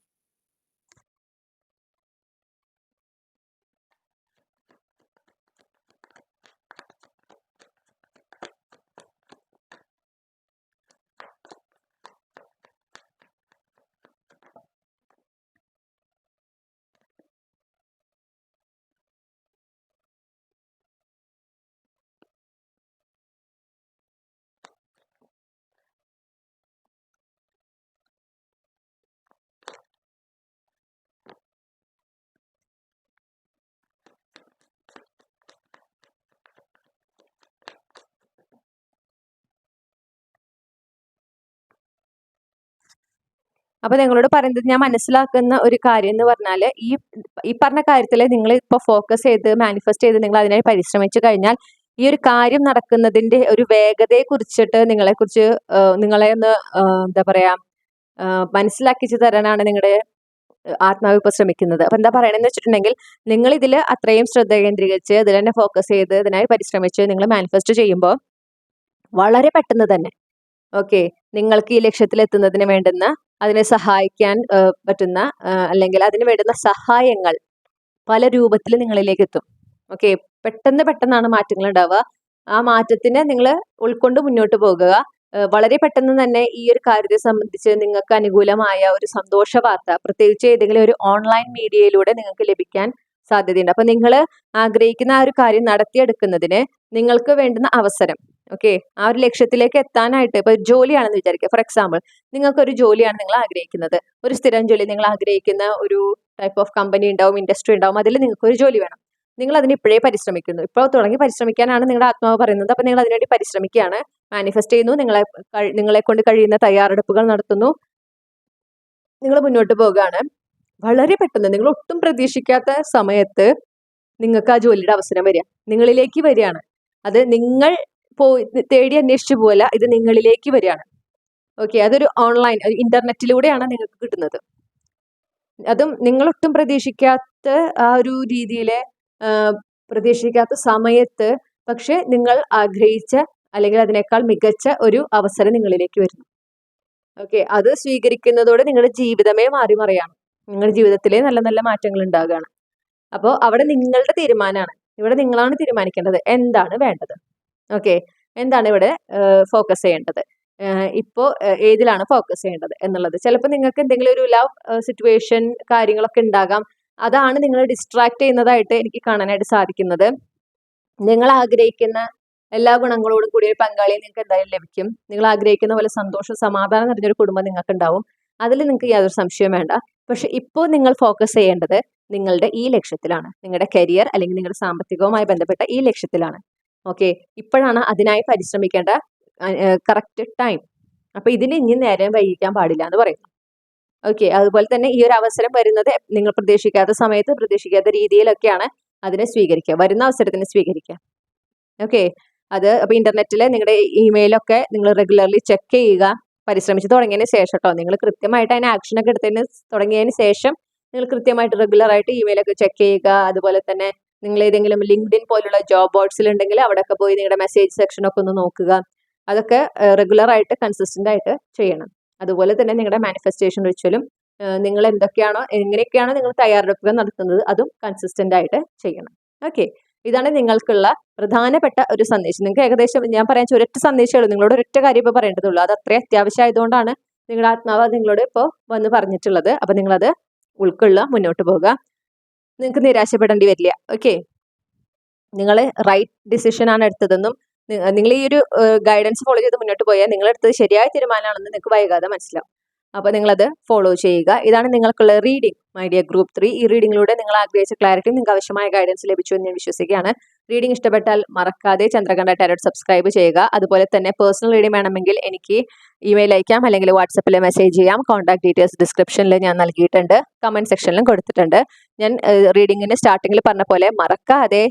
അപ്പോൾ നിങ്ങളോട് പറയുന്നത് ഞാൻ മനസ്സിലാക്കുന്ന ഒരു കാര്യം എന്ന് പറഞ്ഞാൽ ഈ പറഞ്ഞ കാര്യത്തിൽ നിങ്ങൾ ഇപ്പോൾ ഫോക്കസ് ചെയ്ത് മാനിഫെസ്റ്റ് ചെയ്ത് നിങ്ങൾ അതിനായി പരിശ്രമിച്ചു കഴിഞ്ഞാൽ ഈ ഒരു കാര്യം നടക്കുന്നതിന്റെ ഒരു വേഗതയെ കുറിച്ചിട്ട് നിങ്ങളെ ഒന്ന് എന്താ പറയാ മനസ്സിലാക്കിച്ചു തരാനാണ് നിങ്ങളുടെ ആത്മാവ് ഇപ്പോൾ ശ്രമിക്കുന്നത്. അപ്പൊ എന്താ പറയണെന്ന് വെച്ചിട്ടുണ്ടെങ്കിൽ നിങ്ങൾ ഇതിൽ അത്രയും ശ്രദ്ധ കേന്ദ്രീകരിച്ച് ഇതിൽ തന്നെ ഫോക്കസ് ചെയ്ത് ഇതിനായി പരിശ്രമിച്ച് നിങ്ങൾ മാനിഫെസ്റ്റ് ചെയ്യുമ്പോൾ വളരെ പെട്ടെന്ന് തന്നെ ഓക്കെ നിങ്ങൾക്ക് ഈ ലക്ഷ്യത്തിൽ എത്തുന്നതിന് വേണ്ടുന്ന അതിനെ സഹായിക്കാൻ പറ്റുന്ന അല്ലെങ്കിൽ അതിന് വേണ്ടുന്ന സഹായങ്ങൾ പല രൂപത്തിൽ നിങ്ങളിലേക്ക് എത്തും. ഓക്കെ, പെട്ടെന്നാണ് മാറ്റങ്ങൾ ഉണ്ടാവുക. ആ മാറ്റത്തിനെ നിങ്ങൾ ഉൾക്കൊണ്ട് മുന്നോട്ട് പോകുക. വളരെ പെട്ടെന്ന് തന്നെ ഈ ഒരു കാര്യത്തെ സംബന്ധിച്ച് നിങ്ങൾക്ക് അനുകൂലമായ ഒരു സന്തോഷ വാർത്ത പ്രത്യേകിച്ച് ഏതെങ്കിലും ഒരു ഓൺലൈൻ മീഡിയയിലൂടെ നിങ്ങൾക്ക് ലഭിക്കാൻ സാധ്യതയുണ്ട്. അപ്പൊ നിങ്ങൾ ആഗ്രഹിക്കുന്ന ആ ഒരു കാര്യം നടത്തിയെടുക്കുന്നതിന് നിങ്ങൾക്ക് വേണ്ടുന്ന അവസരം ഓക്കെ ആ ഒരു ലക്ഷ്യത്തിലേക്ക് എത്താനായിട്ട് ഇപ്പൊ ജോലിയാണെന്ന് വിചാരിക്കുക. ഫോർ എക്സാമ്പിൾ നിങ്ങൾക്ക് ഒരു ജോലിയാണ് നിങ്ങൾ ആഗ്രഹിക്കുന്നത്, ഒരു സ്ഥിരം ജോലി നിങ്ങൾ ആഗ്രഹിക്കുന്ന ഒരു ടൈപ്പ് ഓഫ് കമ്പനി ഉണ്ടാവും, ഇൻഡസ്ട്രി ഉണ്ടാവും, അതിൽ നിങ്ങൾക്ക് ഒരു ജോലി വേണം. നിങ്ങൾ അതിന് ഇപ്പോഴേ പരിശ്രമിക്കുന്നു, ഇപ്പോൾ തുടങ്ങി പരിശ്രമിക്കാനാണ് നിങ്ങളുടെ ആത്മാവ് പറയുന്നത്. അപ്പൊ നിങ്ങൾ അതിനുവേണ്ടി പരിശ്രമിക്കുകയാണ്, മാനിഫെസ്റ്റ് ചെയ്യുന്നു, നിങ്ങളെ കൊണ്ട് കഴിയുന്ന തയ്യാറെടുപ്പുകൾ നടത്തുന്നു, നിങ്ങൾ മുന്നോട്ട് പോകുകയാണ്. വളരെ പെട്ടെന്ന് നിങ്ങൾ ഒട്ടും പ്രതീക്ഷിക്കാത്ത സമയത്ത് നിങ്ങൾക്ക് ആ ജോലിയുടെ അവസരം വരിക നിങ്ങളിലേക്ക് വരികയാണ്. അത് നിങ്ങൾ തേടി അന്വേഷിച്ചു പോല ഇത് നിങ്ങളിലേക്ക് വരികയാണ്. ഓക്കെ, അതൊരു ഓൺലൈൻ ഇന്റർനെറ്റിലൂടെയാണ് നിങ്ങൾക്ക് കിട്ടുന്നത്. അതും നിങ്ങൾ ഒട്ടും പ്രതീക്ഷിക്കാത്ത ആ ഒരു രീതിയിലെ പ്രതീക്ഷിക്കാത്ത സമയത്ത് പക്ഷെ നിങ്ങൾ ആഗ്രഹിച്ച അല്ലെങ്കിൽ അതിനേക്കാൾ മികച്ച ഒരു അവസരം നിങ്ങളിലേക്ക് വരുന്നു. ഓക്കെ, അത് സ്വീകരിക്കുന്നതോടെ നിങ്ങളുടെ ജീവിതമേ മാറി മറിയാണ്, നിങ്ങളുടെ ജീവിതത്തിലെ നല്ല നല്ല മാറ്റങ്ങൾ ഉണ്ടാകുകയാണ്. അപ്പോൾ അവിടെ നിങ്ങളുടെ തീരുമാനമാണ്, ഇവിടെ നിങ്ങളാണ് തീരുമാനിക്കേണ്ടത് എന്താണ് വേണ്ടത്. ഓക്കെ, എന്താണ് ഇവിടെ ഫോക്കസ് ചെയ്യേണ്ടത്, ഇപ്പോൾ ഏതിലാണ് ഫോക്കസ് ചെയ്യേണ്ടത് എന്നുള്ളത്. ചിലപ്പോൾ നിങ്ങൾക്ക് എന്തെങ്കിലും ഒരു ലവ് സിറ്റുവേഷൻ കാര്യങ്ങളൊക്കെ ഉണ്ടാകാം, അതാണ് നിങ്ങൾ ഡിസ്ട്രാക്ട് ചെയ്യുന്നതായിട്ട് എനിക്ക് കാണാനായിട്ട് സാധിക്കുന്നത്. നിങ്ങൾ ആഗ്രഹിക്കുന്ന എല്ലാ ഗുണങ്ങളോടും കൂടിയ ഒരു പങ്കാളിയെ നിങ്ങൾക്ക് എന്തായാലും ലഭിക്കും. നിങ്ങൾ ആഗ്രഹിക്കുന്ന പോലെ സന്തോഷം സമാധാനം നിറഞ്ഞൊരു കുടുംബം നിങ്ങൾക്ക് ഉണ്ടാവും, അതിൽ നിങ്ങൾക്ക് യാതൊരു സംശയവും വേണ്ട. പക്ഷെ ഇപ്പോൾ നിങ്ങൾ ഫോക്കസ് ചെയ്യേണ്ടത് നിങ്ങളുടെ ഈ ലക്ഷ്യത്തിലാണ്, നിങ്ങളുടെ കരിയർ അല്ലെങ്കിൽ നിങ്ങളുടെ സാമ്പത്തികവുമായി ബന്ധപ്പെട്ട ഈ ലക്ഷ്യത്തിലാണ്. ഓക്കെ, ഇപ്പോഴാണ് അതിനായി പരിശ്രമിക്കേണ്ട കറക്റ്റ് ടൈം. അപ്പൊ ഇതിന് ഇനി നേരം വൈകിക്കാൻ പാടില്ല എന്ന് പറയുന്നു. ഓക്കെ, അതുപോലെ തന്നെ ഈ ഒരു അവസരം വരുന്നത് നിങ്ങൾ പ്രതീക്ഷിക്കാത്ത സമയത്ത് പ്രതീക്ഷിക്കാത്ത രീതിയിലൊക്കെയാണ്. അതിനെ സ്വീകരിക്കുക, വരുന്ന അവസരത്തിന് സ്വീകരിക്കുക. ഓക്കെ, അത് അപ്പൊ ഇന്റർനെറ്റിൽ നിങ്ങളുടെ ഇമെയിലൊക്കെ നിങ്ങൾ റെഗുലർലി ചെക്ക് ചെയ്യുക, പരിശ്രമിച്ച് തുടങ്ങിയതിന് ശേഷം കേട്ടോ. നിങ്ങൾ കൃത്യമായിട്ട് അതിന് ആക്ഷനൊക്കെ എടുത്തതിന് തുടങ്ങിയതിന് ശേഷം നിങ്ങൾ കൃത്യമായിട്ട് റെഗുലറായിട്ട് ഇമെയിലൊക്കെ ചെക്ക് ചെയ്യുക. അതുപോലെ തന്നെ നിങ്ങൾ ഏതെങ്കിലും ലിങ്ക്ഡിൻ പോലുള്ള ജോബ് ബോർഡ്സിൽ ഉണ്ടെങ്കിൽ അവിടെയൊക്കെ പോയി നിങ്ങളുടെ മെസ്സേജ് സെക്ഷനൊക്കെ ഒന്ന് നോക്കുക. അതൊക്കെ റെഗുലറായിട്ട് കൺസിസ്റ്റന്റ് ആയിട്ട് ചെയ്യണം. അതുപോലെ തന്നെ നിങ്ങളുടെ മാനിഫെസ്റ്റേഷൻ റിച്വലും നിങ്ങൾ എങ്ങനെയൊക്കെയാണോ നിങ്ങൾ തയ്യാറെടുപ്പുകൾ നടത്തുന്നത് അതും കൺസിസ്റ്റന്റ് ആയിട്ട് ചെയ്യണം. ഓക്കെ, ഇതാണ് നിങ്ങൾക്കുള്ള പ്രധാനപ്പെട്ട ഒരു സന്ദേശം. നിങ്ങൾക്ക് ഏകദേശം ഞാൻ പറയാൻ ഒരൊറ്റ സന്ദേശമേ ഉള്ളൂ, നിങ്ങളോട് ഒരൊറ്റ കാര്യം ഇപ്പോൾ പറയേണ്ടതുള്ളൂ. അത് അത്രയും അത്യാവശ്യമായതുകൊണ്ടാണ് നിങ്ങളുടെ ആത്മാവ് നിങ്ങളോട് ഇപ്പോൾ വന്ന് പറഞ്ഞിട്ടുള്ളത്. അപ്പൊ നിങ്ങളത് ഉൾക്കൊള്ളുക, മുന്നോട്ട് പോകുക, നിങ്ങൾക്ക് നിരാശപ്പെടേണ്ടി വരില്ല. ഓക്കെ, നിങ്ങൾ റൈറ്റ് ഡിസിഷൻ ആണ് എടുത്തതെന്നും നിങ്ങൾ ഈ ഒരു ഗൈഡൻസ് ഫോളോ ചെയ്ത് മുന്നോട്ട് പോയാൽ നിങ്ങളെടുത്തത് ശരിയായ തീരുമാനമാണെന്ന് നിങ്ങൾക്ക് വൈകാതെ മനസ്സിലാവും. അപ്പോൾ നിങ്ങളത് ഫോളോ ചെയ്യുക. ഇതാണ് നിങ്ങൾക്കുള്ള റീഡിംഗ് മൈ ഡിയർ ഗ്രൂപ്പ് 3. ഈ റീഡിങ്ങിലൂടെ നിങ്ങൾ ആഗ്രഹിച്ച ക്ലാരിറ്റിയും നിങ്ങൾക്ക് ആവശ്യമായ ഗൈഡൻസ് ലഭിച്ചു എന്ന് ഞാൻ വിശ്വസിക്കുകയാണ്. റീഡിംഗ് ഇഷ്ടപ്പെട്ടാൽ മറക്കാതെ ചന്ദ്രകണ്ഠ ടാരോട്ട് സബ്സ്ക്രൈബ് ചെയ്യുക. അതുപോലെ തന്നെ പേഴ്സണൽ റീഡിംഗ് വേണമെങ്കിൽ എനിക്ക് ഇമെയിൽ അയക്കാം, അല്ലെങ്കിൽ വാട്സപ്പിൽ മെസ്സേജ് ചെയ്യാം. കോൺടാക്ട് ഡീറ്റെയിൽസ് ഡിസ്ക്രിപ്ഷനിൽ ഞാൻ നൽകിയിട്ടുണ്ട്, കമന്റ് സെക്ഷനിലും കൊടുത്തിട്ടുണ്ട്. ഞാൻ റീഡിങ്ങിന് സ്റ്റാർട്ടിങ്ങിൽ പറഞ്ഞ പോലെ മറക്കാതെ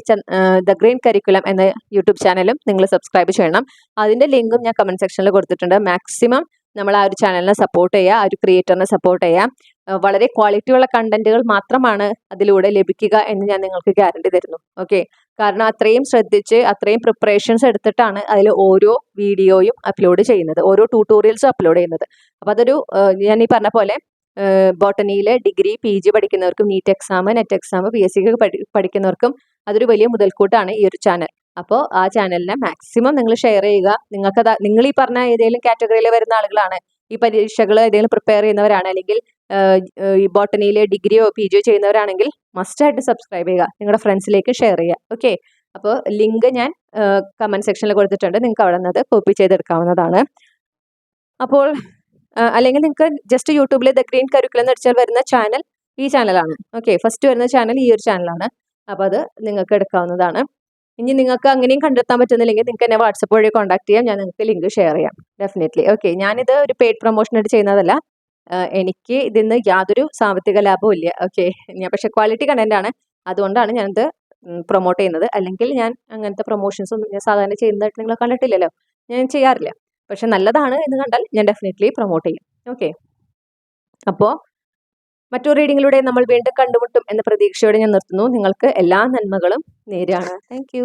ദ ഗ്രീൻ കരിക്കുലം എന്ന യൂട്യൂബ് ചാനലും നിങ്ങൾ സബ്സ്ക്രൈബ് ചെയ്യണം. അതിന്റെ ലിങ്കും ഞാൻ കമന്റ് സെക്ഷനിൽ കൊടുത്തിട്ടുണ്ട്. മാക്സിമം നമ്മൾ ആ ഒരു ചാനലിനെ സപ്പോർട്ട് ചെയ്യുക, ആ ഒരു ക്രിയേറ്ററിനെ സപ്പോർട്ട് ചെയ്യുക. വളരെ ക്വാളിറ്റിയുള്ള കണ്ടന്റുകൾ മാത്രമാണ് അതിലൂടെ ലഭിക്കുക എന്ന് ഞാൻ നിങ്ങൾക്ക് ഗ്യാരണ്ടി തരുന്നു. ഓക്കെ, കാരണം അത്രയും ശ്രദ്ധിച്ച് അത്രയും പ്രിപ്പറേഷൻസ് എടുത്തിട്ടാണ് അതിൽ ഓരോ വീഡിയോയും അപ്ലോഡ് ചെയ്യുന്നത്, ഓരോ ട്യൂട്ടോറിയൽസും അപ്ലോഡ് ചെയ്യുന്നത്. അപ്പം അതൊരു ഞാൻ ഈ പറഞ്ഞ പോലെ ബോട്ടണിയിലെ ഡിഗ്രി PG പഠിക്കുന്നവർക്കും NEET exam NET exam PSC പഠിക്കുന്നവർക്കും അതൊരു വലിയ മുതൽക്കൂട്ടാണ് ഈ ഒരു ചാനൽ. അപ്പോൾ ആ ചാനലിനെ മാക്സിമം നിങ്ങൾ ഷെയർ ചെയ്യുക. നിങ്ങൾ ഈ പറഞ്ഞ ഏതെങ്കിലും കാറ്റഗറിയിൽ വരുന്ന ആളുകളാണ്, ഈ പരീക്ഷകൾ ഏതെങ്കിലും പ്രിപ്പയർ ചെയ്യുന്നവരാണ്, അല്ലെങ്കിൽ ഈ ബോട്ടണിയിലെ ഡിഗ്രിയോ PGയോ ചെയ്യുന്നവരാണെങ്കിൽ മസ്റ്റായിട്ട് സബ്സ്ക്രൈബ് ചെയ്യുക, നിങ്ങളുടെ ഫ്രണ്ട്സിലേക്ക് ഷെയർ ചെയ്യുക. ഓക്കെ, അപ്പോൾ ലിങ്ക് ഞാൻ കമന്റ് സെക്ഷനിൽ കൊടുത്തിട്ടുണ്ട്, നിങ്ങൾക്ക് അവിടെ നിന്ന് കോപ്പി ചെയ്തെടുക്കാവുന്നതാണ്. അപ്പോൾ അല്ലെങ്കിൽ നിങ്ങൾക്ക് ജസ്റ്റ് യൂട്യൂബിൽ ദ ഗ്രീൻ കരിക്കുലം എന്ന് അടിച്ചാൽ വരുന്ന ചാനൽ ഈ ചാനലാണ്. ഓക്കെ, ഫസ്റ്റ് വരുന്ന ചാനൽ ഈ ഒരു ചാനലാണ്. അപ്പോൾ അത് നിങ്ങൾക്ക് എടുക്കാവുന്നതാണ്. ഇനി നിങ്ങൾക്ക് അങ്ങനെയും കണ്ടെത്താൻ പറ്റുന്നില്ലെങ്കിൽ നിങ്ങൾക്ക് എന്നെ വാട്സപ്പ് വഴി കോൺടാക്ട് ചെയ്യാം, ഞാൻ നിങ്ങൾക്ക് ലിങ്ക് ഷെയർ ചെയ്യാം ഡെഫിനറ്റ്ലി. ഓക്കെ, ഞാനിത് ഒരു പെയ്ഡ് പ്രൊമോഷൻ ആയിട്ട് ചെയ്യുന്നതല്ല, എനിക്ക് ഇതിന്ന് യാതൊരു സാമ്പത്തിക ലാഭവും ഇല്ല. ഓക്കെ, ഞാൻ പക്ഷെ ക്വാളിറ്റി കണ്ടന്റ് ആണ്, അതുകൊണ്ടാണ് ഞാനിത് പ്രൊമോട്ട് ചെയ്യുന്നത്. അല്ലെങ്കിൽ ഞാൻ അങ്ങനത്തെ പ്രൊമോഷൻസ് ഒന്നും ഞാൻ സാധാരണ ചെയ്യുന്നതായിട്ട് നിങ്ങൾ കണ്ടിട്ടില്ലല്ലോ, ഞാൻ ചെയ്യാറില്ല. പക്ഷെ നല്ലതാണ് എന്ന് കണ്ടാൽ ഞാൻ ഡെഫിനറ്റ്ലി പ്രൊമോട്ട് ചെയ്യും. ഓക്കെ, അപ്പോൾ മറ്റൊരു റീഡിങ്ങിലൂടെ നമ്മൾ വീണ്ടും കണ്ടുമുട്ടും എന്ന പ്രതീക്ഷയോടെ ഞാൻ നിർത്തുന്നു. നിങ്ങൾക്ക് എല്ലാ നന്മകളും നേരാണ്. താങ്ക്